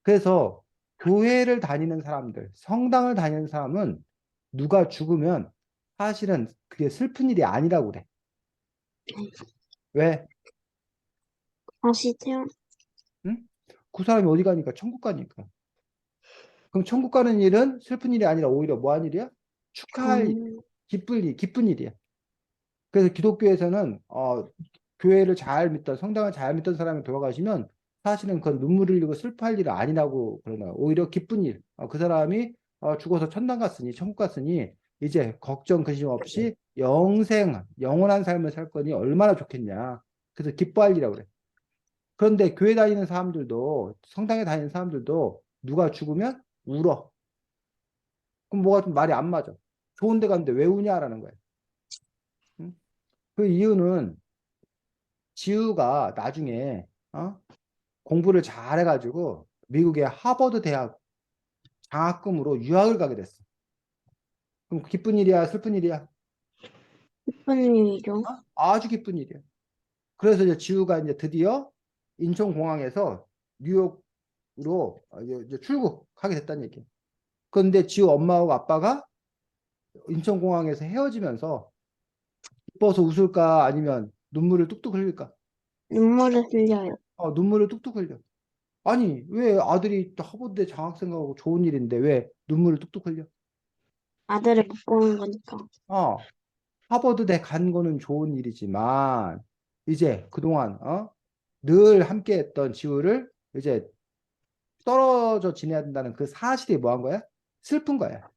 그래서 교회를 다니는 사람들, 성당을 다니는 사람은 누가 죽으면 사실은 그게 슬픈 일이 아니라고 그래. 왜? 다시 태어, 응? 그 사람이 어디 가니까 천국 가니까. 그럼 천국 가는 일은 슬픈 일이 아니라 오히려 뭐 한 일이야? 축하할 일, 음, 기쁜 일이야. 그래서 기독교에서는 교회를 잘 믿던 성당을 잘 믿던 사람이 돌아가시면 사실은 그건 눈물 흘리고 슬퍼할 일은 아니라고 그러나요. 오히려 기쁜 일. 그 사람이 죽어서 천당 갔으니 천국 갔으니 이제 걱정 근심 없이 영생 영원한 삶을 살 거니 얼마나 좋겠냐. 그래서 기뻐할 일이라고 그래. 그런데 교회 다니는 사람들도 성당에 다니는 사람들도 누가 죽으면 울어. 그럼 뭐가 좀 말이 안 맞아. 좋은 데 갔는데 왜 우냐라는 거야. 응? 그 이유는 지우가 나중에 공부를 잘 해가지고 미국의 하버드 대학 장학금으로 유학을 가게 됐어. 그럼 기쁜 일이야, 슬픈 일이야? 기쁜 일이죠. 아주 기쁜 일이야. 그래서 이제 지우가 이제 드디어 인천공항에서 뉴욕으로 이제 출국하게 됐다는 얘기. 그런데 지우 엄마하고 아빠가 인천공항에서 헤어지면서 기뻐서 웃을까 아니면 눈물을 뚝뚝 흘릴까? 눈물을 흘려요. 눈물을 뚝뚝 흘려. 아니, 왜 아들이 또 하버드대 장학생하고 좋은 일인데 왜 눈물을 뚝뚝 흘려? 아들을 못 보는 거니까. 어, 하버드대 간 거는 좋은 일이지만 이제 그동안 늘 함께 했던 지우를 이제 떨어져 지내야 된다는 그 사실이 뭐 한 거야? 슬픈 거야.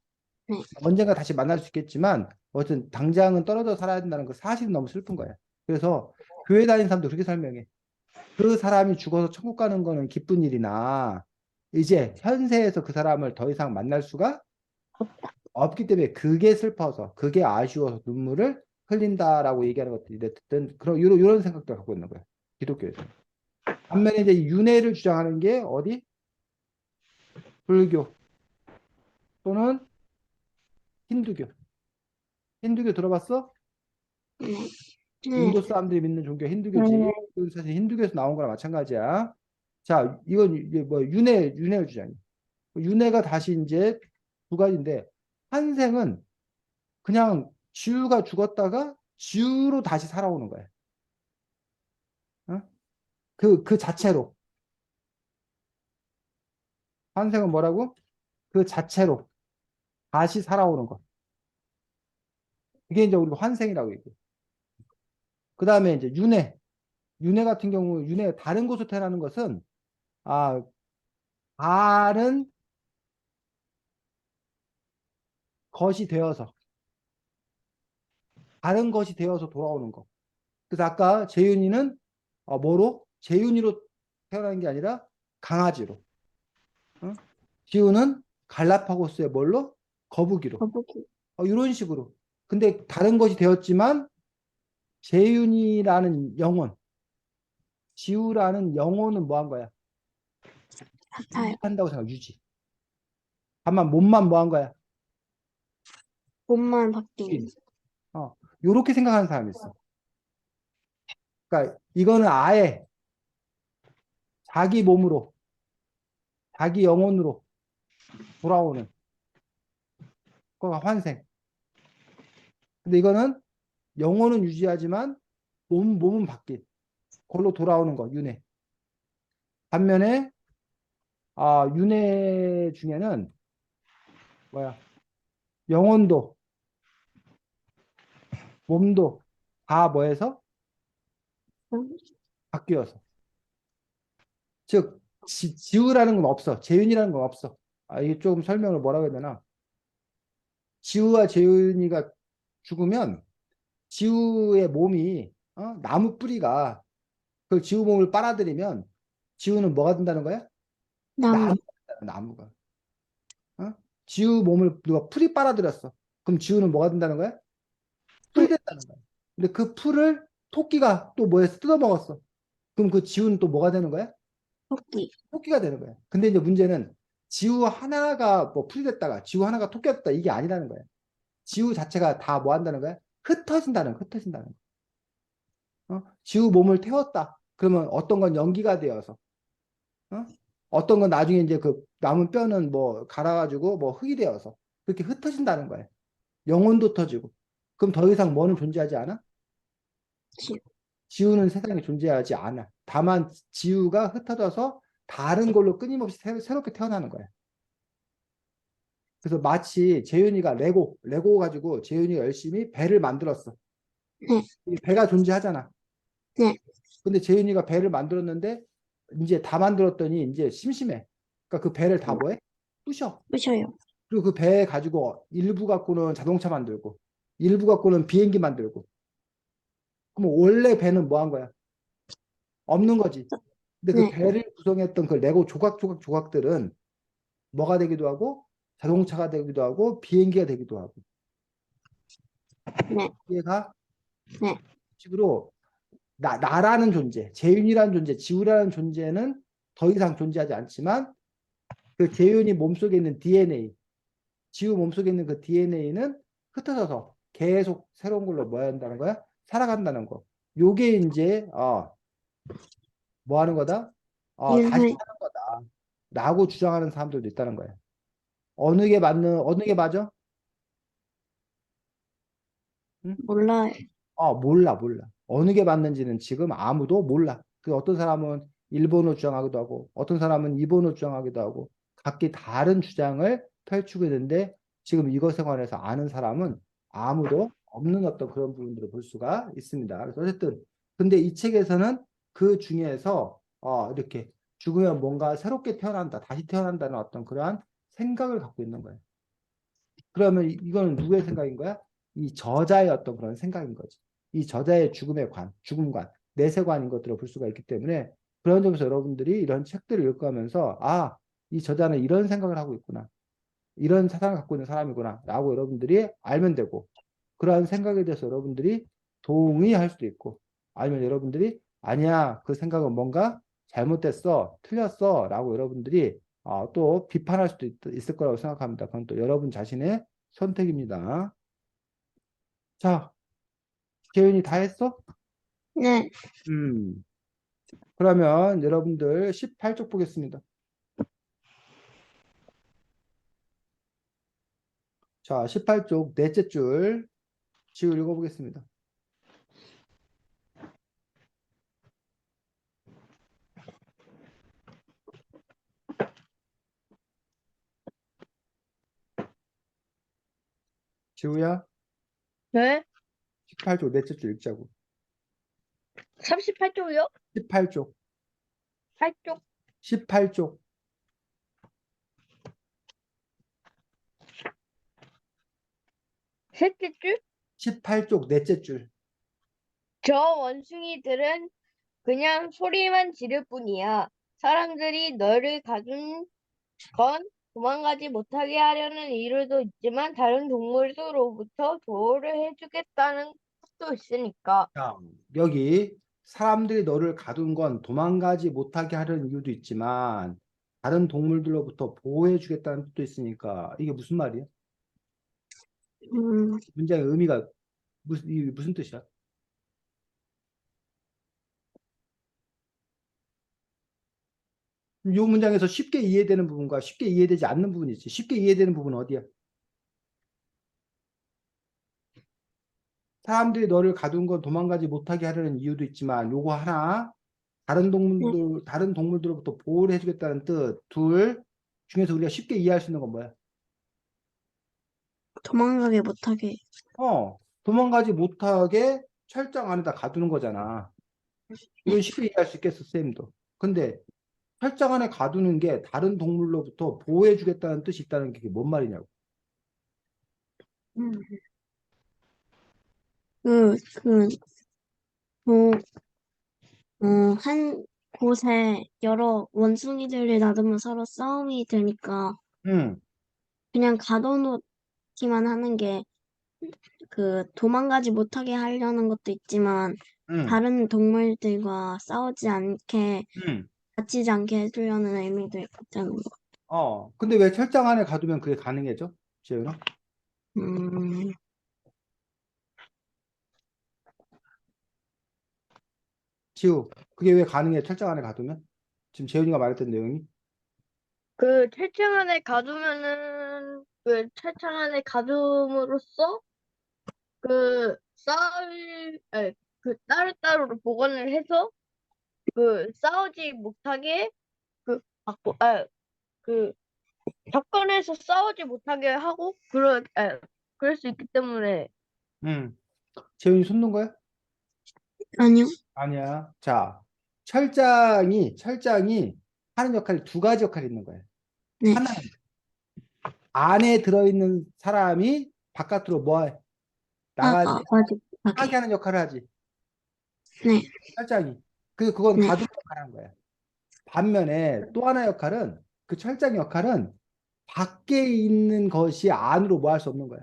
네. 언젠가 다시 만날 수 있겠지만 어쨌든 당장은 떨어져 살아야 된다는 그 사실이 너무 슬픈 거야. 그래서 교회 다니는 사람도 그렇게 설명해. 그 사람이 죽어서 천국 가는 거는 기쁜 일이나 이제 현세에서 그 사람을 더 이상 만날 수가 없기 때문에 그게 슬퍼서 그게 아쉬워서 눈물을 흘린다라고 얘기하는 것들이 어쨌든 그런 이런 생각도 갖고 있는 거예요. 기독교에서. 반면에 이제 윤회를 주장하는 게 어디? 불교 또는 힌두교. 힌두교 들어봤어? 네. 인도 네. 사람들이 믿는 종교 힌두교지. 네. 이건 사실 힌두교에서 나온 거랑 마찬가지야. 자, 이건 이제 뭐 윤회를 주장해. 윤회가 다시 이제 두 가지인데 환생은 그냥 지우가 죽었다가 지우로 다시 살아오는 거야. 어? 그 자체로. 환생은 뭐라고? 그 자체로 다시 살아오는 거. 이게 이제 우리가 환생이라고 얘기해. 그 다음에 이제 윤회. 윤회 같은 경우, 윤회 다른 곳으로 태어나는 것은, 아, 다른 것이 되어서, 다른 것이 되어서 돌아오는 거. 그래서 아까 재윤이는, 뭐로? 재윤이로 태어난 게 아니라 강아지로. 어? 지우는 갈라파고스의 뭘로? 거북이로. 거북이. 이런 식으로. 근데 다른 것이 되었지만, 재윤이라는 영혼, 지우라는 영혼은 뭐 한 거야? 같아요. 유지한다고 생각, 유지. 다만 몸만 뭐 한 거야? 몸만 바뀌는. 유지. 요렇게 생각하는 사람이 있어. 그러니까 이거는 아예 자기 몸으로, 자기 영혼으로 돌아오는 거가 환생. 근데 이거는 영혼은 유지하지만 몸은 바뀐. 그걸로 돌아오는 거, 윤회. 반면에 윤회 중에는 뭐야? 영혼도, 몸도 다 뭐해서 음, 바뀌어서. 즉 지우라는 건 없어. 재윤이라는 건 없어. 이게 조금 설명을 뭐라고 해야 되나? 지우와 재윤이가 죽으면 지우의 몸이 나무 뿌리가 그 지우 몸을 빨아들이면 지우는 뭐가 된다는 거야? 나무. 나무가 된다, 나무가. 어? 지우 몸을 누가 풀이 빨아들였어. 그럼 지우는 뭐가 된다는 거야? 풀이 풀. 됐다는 거야. 근데 그 풀을 토끼가 또 뭐해서 뜯어먹었어. 그럼 그 지우는 또 뭐가 되는 거야? 토끼. 토끼가 되는 거야. 근데 이제 문제는 지우 하나가 뭐 풀이 됐다가 지우 하나가 토끼가 됐다 이게 아니라는 거야. 지우 자체가 다 뭐 한다는 거야? 흩어진다는 거. 지우 몸을 태웠다. 그러면 어떤 건 연기가 되어서 어? 어떤 건 나중에 이제 그 남은 뼈는 뭐 갈아가지고 뭐 흙이 되어서 그렇게 흩어진다는 거야. 영혼도 터지고. 그럼 더 이상 뭐는 존재하지 않아? 지우. 지우는 세상에 존재하지 않아. 다만 지우가 흩어져서 다른 걸로 끊임없이 새롭게 태어나는 거야. 그래서 마치 재윤이가 레고 가지고 재윤이가 열심히 배를 만들었어. 네. 이 배가 존재하잖아. 네. 근데 재윤이가 배를 만들었는데 이제 다 만들었더니 이제 심심해. 그러니까 그 배를 다 뭐해? 부셔. 부셔요. 그리고 그 배 가지고 일부 갖고는 자동차 만들고 일부 갖고는 비행기 만들고. 그럼 원래 배는 뭐 한 거야? 없는 거지. 근데 그 네. 배를 구성했던 그 레고 조각들은 뭐가 되기도 하고 자동차가 되기도 하고 비행기가 되기도 하고. 네. 이해가? 네. 식으로 나라는 존재, 재윤이라는 존재, 지우라는 존재는 더 이상 존재하지 않지만 그 재윤이 몸속에 있는 DNA, 지우 몸속에 있는 그 DNA는 흩어져서 계속 새로운 걸로 뭐 한다는 거야? 살아간다는 거. 요게 이제 뭐 하는 거다? 다시 윤회. 사는 거다. 라고 주장하는 사람들도 있다는 거야. 어느 게 맞아? 응? 몰라요. 몰라. 어느 게 맞는지는 지금 아무도 몰라. 그 어떤 사람은 1번으로 주장하기도 하고, 어떤 사람은 2번으로 주장하기도 하고, 각기 다른 주장을 펼치고 있는데, 지금 이것에 관해서 아는 사람은 아무도 없는 어떤 그런 부분들을 볼 수가 있습니다. 그래서 어쨌든, 근데 이 책에서는 그 중에서, 이렇게 죽으면 뭔가 새롭게 태어난다, 다시 태어난다는 어떤 그러한 생각을 갖고 있는 거예요. 그러면 이거는 누구의 생각인 거야? 이 저자의 어떤 그런 생각인 거지. 이 저자의 죽음관, 내세관인 것들을 볼 수가 있기 때문에 그런 점에서 여러분들이 이런 책들을 읽어가면서 이 저자는 이런 생각을 하고 있구나. 이런 사상을 갖고 있는 사람이구나. 라고 여러분들이 알면 되고 그러한 생각에 대해서 여러분들이 동의할 수도 있고 아니면 여러분들이 아니야, 그 생각은 뭔가 잘못됐어, 틀렸어 라고 여러분들이 또 비판할 수도 있을 거라고 생각합니다. 그건 또 여러분 자신의 선택입니다. 자, 재윤이 다 했어? 네. 음, 그러면 여러분들 18쪽 보겠습니다. 자, 18쪽 넷째 줄 지우 읽어보겠습니다. 지우야, 네? 18쪽 넷째 줄 읽자고. 38쪽이요? 18쪽, 8쪽? 18쪽. 셋째 줄? 18쪽 넷째 줄. 저 원숭이들은 그냥 소리만 지를 뿐이야. 사람들이 너를 가둔 건 도망가지 못하게 하려는 이유도 있지만 다른 동물들로부터 보호를 해주겠다는 것도 있으니까. 자, 여기 사람들이 너를 가둔 건 도망가지 못하게 하려는 이유도 있지만 다른 동물들로부터 보호해 주겠다는 뜻도 있으니까 이게 무슨 말이야? 음, 문장의 의미가 이게 무슨 뜻이야? 이 문장에서 쉽게 이해되는 부분과 쉽게 이해되지 않는 부분이 있지. 쉽게 이해되는 부분은 어디야? 사람들이 너를 가둔 건 도망가지 못하게 하려는 이유도 있지만 요거 하나 네. 다른 동물들로부터 보호를 해주겠다는 뜻. 둘 중에서 우리가 쉽게 이해할 수 있는 건 뭐야? 도망가게 못하게. 도망가지 못하게 철장 안에다 가두는 거잖아. 네. 이건 쉽게 이해할 수 있겠어, 쌤도. 근데 철장 안에 가두는 게 다른 동물로부터 보호해주겠다는 뜻이 있다는 게 뭔 말이냐고. 음. 그, 그, 뭐, 한 곳에 여러 원숭이들을 놔두면 서로 싸움이 되니까 응, 그냥 가둬놓기만 하는 게 도망가지 못하게 하려는 것도 있지만 응, 다른 동물들과 싸우지 않게 응. 다치지 않게 해주려는 의미도 있다는 거. 근데 왜 철장 안에 가두면 그게 가능해져? 지은아? 음, 지우, 그게 왜 가능해? 철장 안에 가두면? 지금 재훈이가 말했던 내용이? 그 철창 안에 가두면은 그 철창 안에 가둠으로써 그 싸울 아니, 그 따로따로 보관을 해서 그 싸우지 못하게 그 바꿔 그 접근해서 싸우지 못하게 하고 그럴 수 있기 때문에 응. 재훈이 손 놓은 거야? 아니요. 아니야. 자, 철장이 하는 역할이 두 가지 역할이 있는 거야. 네. 하나는 안에 들어있는 사람이 바깥으로 뭐 해? 나갈 때 맞아. 하게. 파괴하는 역할을 하지. 네. 철장이. 그건 네. 가두는 역할을 하는 거야. 반면에 또 하나 역할은 그 철장 역할은 밖에 있는 것이 안으로 뭐 할 수 없는 거야.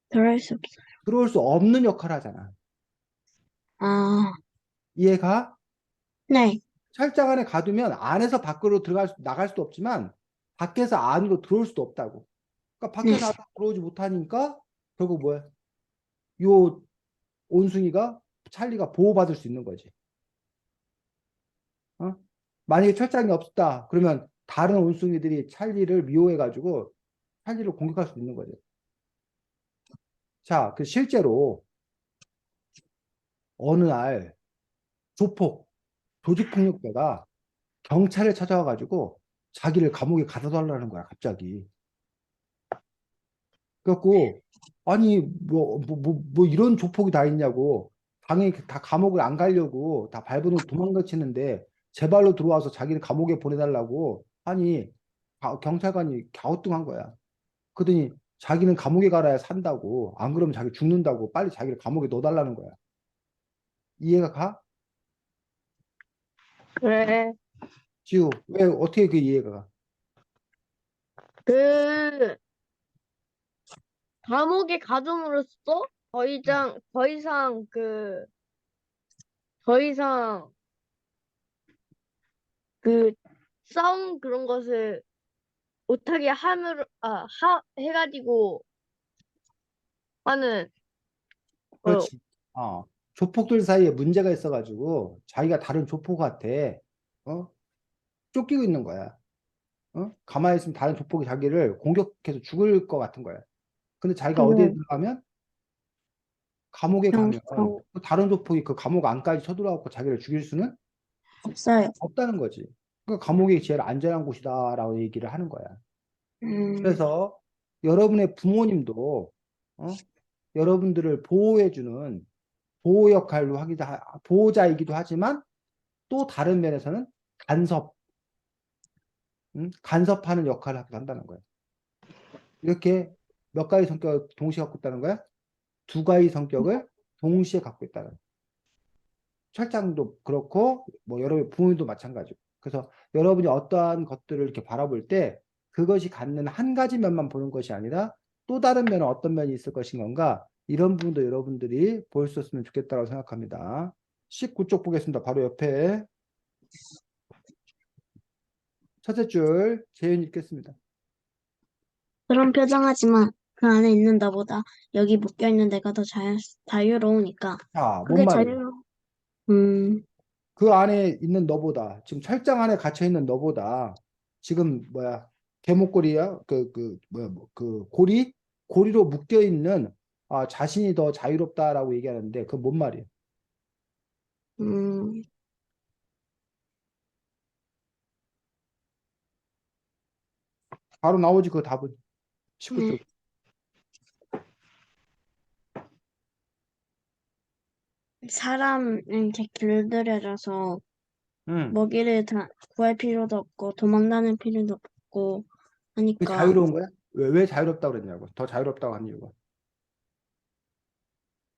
그럴 수 없어요. 들어올 수 없는 역할을 하잖아. 아, 이해가? 네. 철장 안에 가두면 안에서 밖으로 나갈 수도 없지만 밖에서 안으로 들어올 수도 없다고. 그러니까 네. 밖에서 안으로 들어오지 못하니까 결국 뭐야? 요 온숭이가 찰리가 보호받을 수 있는 거지. 어? 만약에 철장이 없다. 그러면 다른 온숭이들이 찰리를 미워해가지고 찰리를 공격할 수 있는 거죠. 자, 실제로 어느 날 조폭, 조직폭력배가 경찰을 찾아와가지고 자기를 감옥에 가둬달라는 거야, 갑자기. 그래갖고, 아니, 뭐 이런 조폭이 다 있냐고. 당연히 다 감옥을 안 가려고 다 발버둥 도망가치는데 제발로 들어와서 자기를 감옥에 보내달라고. 아니, 경찰관이 갸우뚱한 거야. 그러더니 자기는 감옥에 가라야 산다고. 안 그러면 자기 죽는다고. 빨리 자기를 감옥에 넣어달라는 거야. 이해가 가? 그래 지우, 왜, 어떻게 그 이해가 가? 그 감옥에 가둠으로써 더 이상 그 싸움 그런 것을 못하게 함으로 해가지고 하는 어 그렇지. 조폭들 사이에 문제가 있어가지고 자기가 다른 조폭한테 어? 쫓기고 있는 거야. 가만히 있으면 다른 조폭이 자기를 공격해서 죽을 것 같은 거야. 근데 자기가 어디에 네. 들어가면 감옥에 가면 경, 또 다른 조폭이 그 감옥 안까지 쳐들어가고 자기를 죽일 수는 없어요. 없다는 거지. 그 감옥이 제일 안전한 곳이다라고 얘기를 하는 거야. 음, 그래서 여러분의 부모님도 여러분들을 보호해주는 보호자이기도 하지만 또 다른 면에서는 간섭, 간섭하는 역할을 하기도 한다는 거예요. 이렇게 몇 가지 성격을 동시에 갖고 있다는 거야? 두 가지 성격을 동시에 갖고 있다는 거예요. 철장도 그렇고, 뭐, 여러분 부모님도 마찬가지고. 그래서 여러분이 어떠한 것들을 이렇게 바라볼 때 그것이 갖는 한 가지 면만 보는 것이 아니라 또 다른 면은 어떤 면이 있을 것인 건가? 이런 부분도 여러분들이 볼 수 있으면 좋겠다고 생각합니다. 19쪽 보겠습니다. 바로 옆에 첫째 줄 재윤 읽겠습니다. 그런 표정하지 마. 그 안에 있는 나보다 여기 묶여있는 내가 더 자유로우니까. 자, 뭔 그게 말이에요? 음, 그 안에 있는 너보다, 지금 철장 안에 갇혀 있는 너보다, 지금 뭐야, 개목걸이야? 고리로 묶여 있는 자신이 더 자유롭다라고 얘기하는데, 그 뭔 말이에요? 음, 바로 나오지 그 답은 19쪽. 사람은 이렇게 길들여져서 응. 먹이를 다 구할 필요도 없고 도망다닐 필요도 없고 그게 하니까 자유로운 거야? 왜 자유롭다고 그랬냐고. 더 자유롭다고 한 이유가.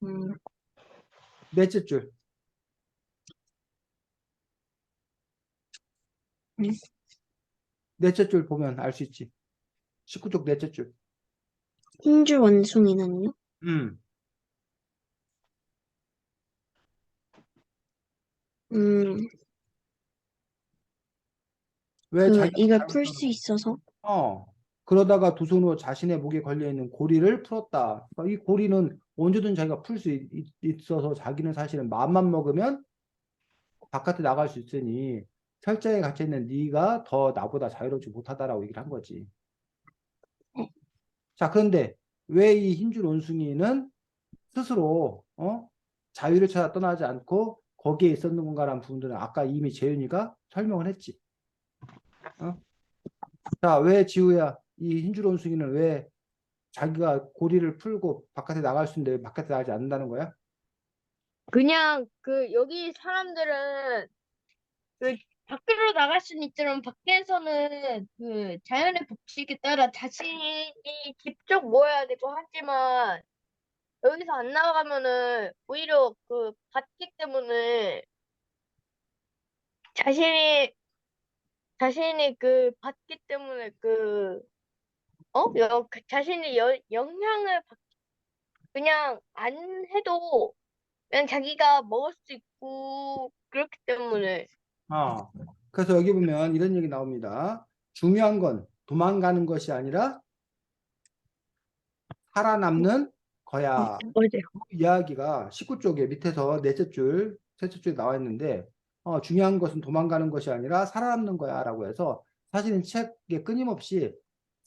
음, 넷째 줄. 음, 넷째 줄 보면 알 수 있지. 19쪽 넷째 줄. 흰줄 원숭이는요? 음. 음, 왜 자기가 이걸 풀 자유롭다고 수 있어서 어. 그러다가 두 손으로 자신의 목에 걸려 있는 고리를 풀었다. 그러니까 이 고리는 언제든 자기가 풀 수 있어서 자기는 사실은 마음만 먹으면 바깥에 나갈 수 있으니 철저히 갇혀 있는 네가 더 나보다 자유롭지 못하다라고 얘기를 한 거지. 자, 그런데 왜 이 흰줄 원숭이는 스스로 자유를 찾아 떠나지 않고 거기에 있었는 건가라는 부분들은 아까 이미 재윤이가 설명을 했지. 어? 자, 왜 지우야 이 흰줄 원숭이는 왜 자기가 고리를 풀고 바깥에 나갈 수 있는데 왜 바깥에 나가지 않는다는 거야? 그냥 그 여기 사람들은 그 밖으로 나갈 수는 있지만 밖에서는 그 자연의 법칙에 따라 자신이 직접 모여야 되고 하지만 여기서 안 나가면은 오히려 그 받기 때문에 자신이 그 받기 때문에 자신이 영향을 그냥 안 해도 그냥 자기가 먹을 수 있고 그렇기 때문에 어. 그래서 여기 보면 이런 얘기 나옵니다. 중요한 건 도망가는 것이 아니라 살아남는 거야. 맞아요. 이야기가 19쪽에 밑에서 넷째 줄, 셋째 줄에 나와 있는데, 중요한 것은 도망가는 것이 아니라 살아남는 거야 라고 해서 사실은 책에 끊임없이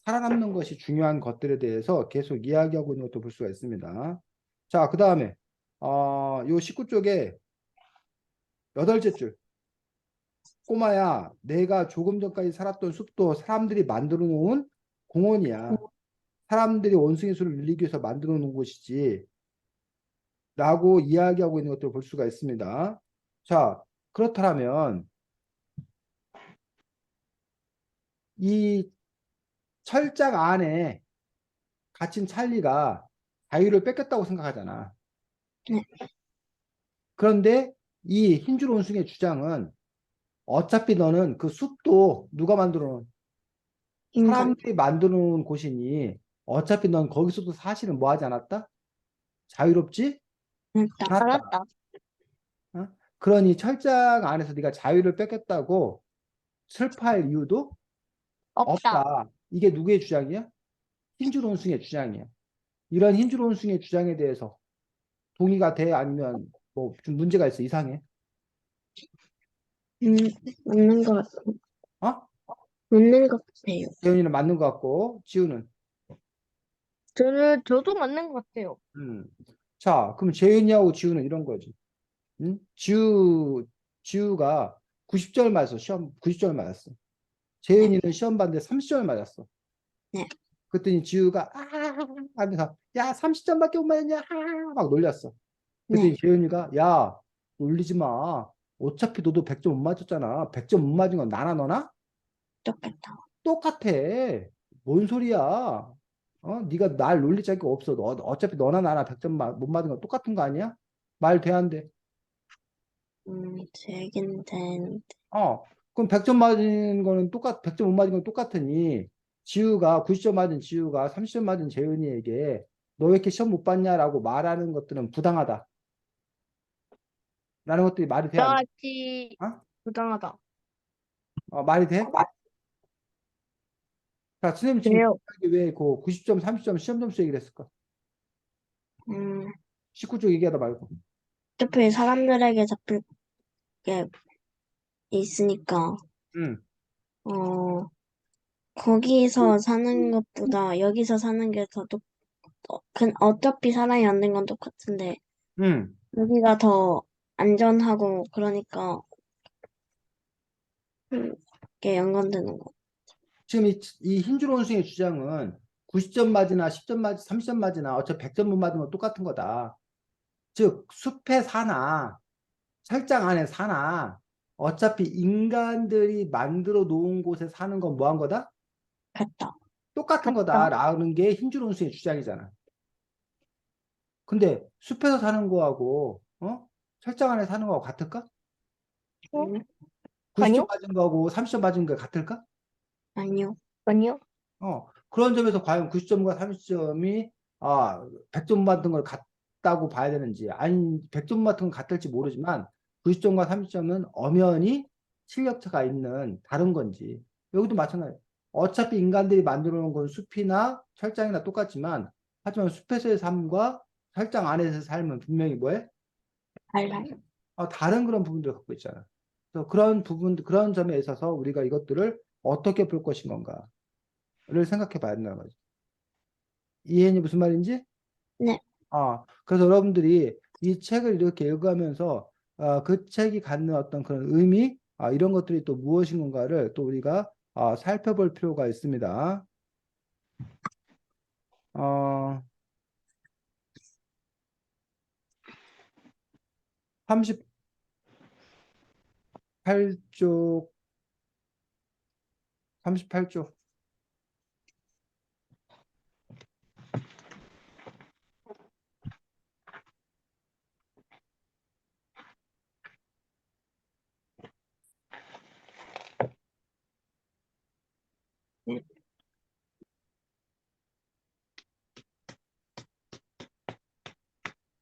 살아남는 것이 중요한 것들에 대해서 계속 이야기하고 있는 것도 볼 수가 있습니다. 자, 그 다음에, 요 19쪽에 여덟째 줄. 꼬마야, 내가 조금 전까지 살았던 숲도 사람들이 만들어 놓은 공원이야. 사람들이 원숭이 수를 늘리기 위해서 만들어 놓은 곳이지. 라고 이야기하고 있는 것들을 볼 수가 있습니다. 자, 그렇다면 이 철장 안에 갇힌 찰리가 자유를 뺏겼다고 생각하잖아. 네, 그런데 이 흰줄 원숭이의 주장은 어차피 너는 그 숲도 누가 만들어 놓은 인간 사람들이 만들어 놓은 곳이니 어차피 넌 거기서도 사실은 뭐 하지 않았다? 자유롭지 맞다. 않았다. 알았다. 어? 그러니 철장 안에서 네가 자유를 뺏겼다고 슬퍼할 이유도 없다. 없다. 이게 누구의 주장이야? 흰줄 원숭이의 주장이야. 이런 흰줄 원숭이의 주장에 대해서 동의가 돼? 아니면 뭐 좀 문제가 있어? 이상해? 음, 맞는 것 같아. 어? 맞는 것 같아요. 재현이는 맞는 것 같고 지우는 저도 맞는 것 같아요. 음. 자, 그럼 재현이하고 지우는 이런 거지. 응? 지우가 90점 맞았어. 시험 90점 맞았어. 네, 재현이는 시험 봤는데 30점을 맞았어. 네, 그랬더니 지우가 하면서 야 30점밖에 못 맞았냐 막 놀렸어. 네, 그랬더니 재현이가 야 놀리지 마. 어차피 너도 100점 못 맞았잖아. 100점 못 맞은 건 나나 너나? 똑같다. 똑같아. 뭔 소리야? 네가 날 놀릴 자격 없어. 어차피 너나 나나 100점 못 맞은 건 똑같은 거 아니야? 말 돼 안 돼? 되긴 되는데. 그럼 100점 맞은 거는 100점 못 맞은 건 똑같으니 지우가 90점 맞은 지우가 30점 맞은 재은이에게 너 왜 이렇게 시험 못 봤냐라고 말하는 것들은 부당하다. 라는 것들이 말이 돼 안 돼? 나같이 어? 부당하다. 말이 돼? 자, 선생님 지금 왜요? 왜그 90점, 30점 시험 점수 얘기를 했을까? 음, 19쪽 얘기하다 말고. 어차피 사람들에게 잡힐 게 있으니까, 응, 어, 거기서 사는 것보다 여기서 사는 게 더 어차피 사람이 만든 건 똑같은데, 응. 여기가 더 안전하고, 그러니까, 게 연관되는 거. 지금 이 힘줄 원숭이의 주장은 90점 맞으나 10점 맞으나 30점 맞으나 어차피 100점 못 맞으면 똑같은 거다. 즉 숲에 사나 철장 안에 사나 어차피 인간들이 만들어 놓은 곳에 사는 건 뭐 한 거다? 같다. 똑같은 같다. 거다라는 게 힘줄 원숭이의 주장이잖아. 근데 숲에서 사는 거하고 철장 안에 사는 거하고 같을까? 음, 90점 아니요? 맞은 거하고 30점 맞은 거 같을까? 아니요. 아니요? 그런 점에서 과연 90점과 30점이 100점 받은 걸 같다고 봐야 되는지, 아니 100점 같은 건 같을지 모르지만 90점과 30점은 엄연히 실력차가 있는 다른 건지. 여기도 마찬가지. 어차피 인간들이 만들어 놓은 건 숲이나 철장이나 똑같지만, 하지만 숲에서의 삶과 철장 안에서의 삶은 분명히 뭐해? 달라요. 다른 그런 부분들을 갖고 있잖아. 그래서 그런 부분, 그런 점에 있어서 우리가 이것들을 어떻게 볼 것인 건가를 생각해 봐야 된다는 거지. 이해니 무슨 말인지? 네. 그래서 여러분들이 이 책을 이렇게 읽으면서 그 책이 갖는 어떤 그런 의미, 이런 것들이 또 무엇인 건가를 또 우리가 살펴볼 필요가 있습니다. 어, 38쪽, 38쪽. 네.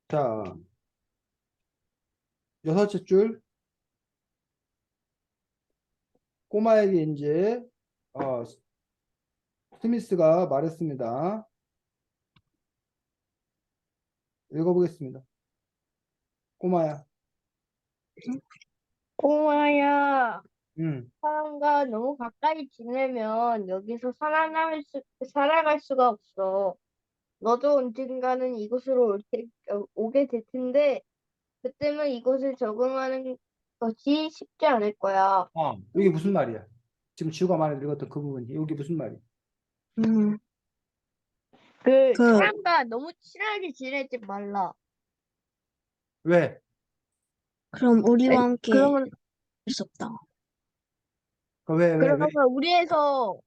자, 여섯째 줄, 꼬마에게 이제, 스미스가 말했습니다. 읽어보겠습니다. 꼬마야. 꼬마야, 음, 사람과 너무 가까이 지내면 여기서 살아갈 수가 없어. 너도 언젠가는 이곳으로 오게 될 텐데, 그때는 이곳에 적응하는 것이 쉽지 않을 거야. 이게 무슨 말이야? 지금 지우가 말해 읽었던 그 부분이, 여기 무슨 말이야? 음, 그, 사람과 너무 친하게 지내지 말라. 왜? 그럼 우리와 함께 할 그러면, 수 없다. 왜? 그러면 우리에서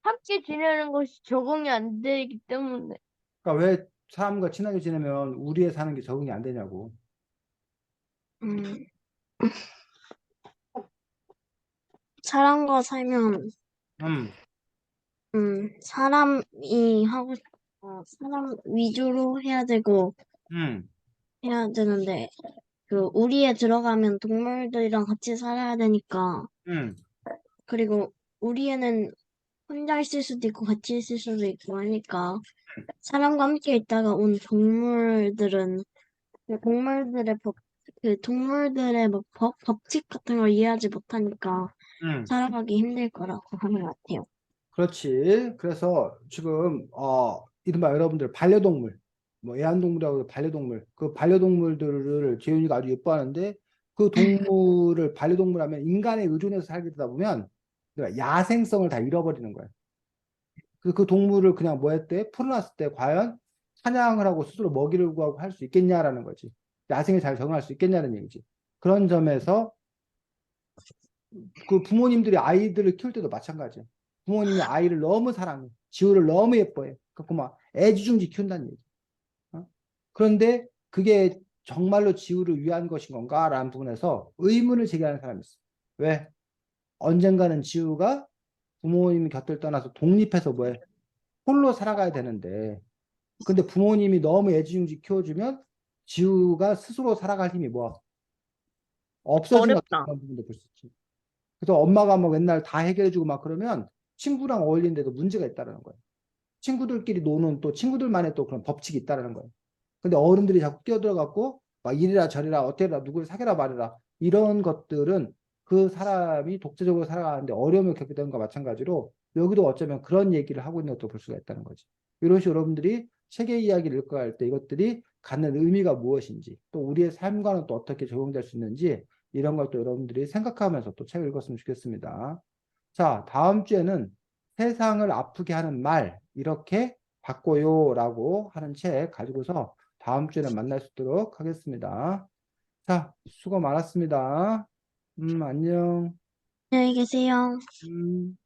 함께 지내는 것이 적응이 안 되기 때문에. 그러니까 왜 사람과 친하게 지내면 우리에 사는 게 적응이 안 되냐고. 음, 사람과 살면, 음, 사람이 사람 위주로 음, 해야 되는데, 우리에 들어가면 동물들이랑 같이 살아야 되니까, 음, 그리고 우리에는 혼자 있을 수도 있고 같이 있을 수도 있고 하니까, 사람과 함께 있다가 온 동물들은, 그 동물들의 법, 동물들의 뭐 법칙 같은 걸 이해하지 못하니까 음. 살아가기 힘들 거라고 하는 것 같아요. 그렇지. 그래서 지금 이른바 여러분들 반려동물, 뭐 애완동물하고 반려동물, 그 반려동물들을 재윤이가 아주 예뻐하는데 그 동물을 반려동물 하면 인간에 의존해서 살게 되다 보면 그러니까 야생성을 다 잃어버리는 거야. 그 동물을 그냥 뭐 했대? 풀어놨을 때 과연 사냥을 하고 스스로 먹이를 구하고 할 수 있겠냐라는 거지. 야생에 잘 적응할 수 있겠냐는 얘기지. 그런 점에서 그 부모님들이 아이들을 키울 때도 마찬가지야. 부모님이 아이를 너무 사랑해. 지우를 너무 예뻐해. 그래서 막 애지중지 키운다는 얘기. 어? 그런데 그게 정말로 지우를 위한 것인 건가라는 부분에서 의문을 제기하는 사람이 있어. 왜? 언젠가는 지우가 부모님 곁을 떠나서 독립해서 뭐해? 홀로 살아가야 되는데 근데 부모님이 너무 애지중지 키워주면 지우가 스스로 살아갈 힘이 뭐 없어지는 어떤 어렵다. 그런 부분도 볼 수 있지. 그래서 엄마가 뭐 맨날 다 해결해주고 막 그러면 친구랑 어울리는데도 문제가 있다는 거예요. 친구들끼리 노는 또 친구들만의 또 그런 법칙이 있다는 거예요. 근데 어른들이 자꾸 끼어들어갖고 막 이리라 저리라 어때라 누구를 사귀라 말이라 이런 것들은 그 사람이 독재적으로 살아가는데 어려움을 겪게 되는 것과 마찬가지로 여기도 어쩌면 그런 얘기를 하고 있는 것도 볼 수가 있다는 거지. 이런 식으로 여러분들이 세계 이야기를 읽어갈 때 이것들이 갖는 의미가 무엇인지 또 우리의 삶과는 또 어떻게 적용될 수 있는지 이런 걸 또 여러분들이 생각하면서 또 책을 읽었으면 좋겠습니다. 자, 다음 주에는 세상을 아프게 하는 말, 이렇게 바꿔요라고 하는 책 가지고서 다음 주에는 만날 수 있도록 하겠습니다. 자, 수고 많았습니다. 안녕. 안녕히 계세요. 음.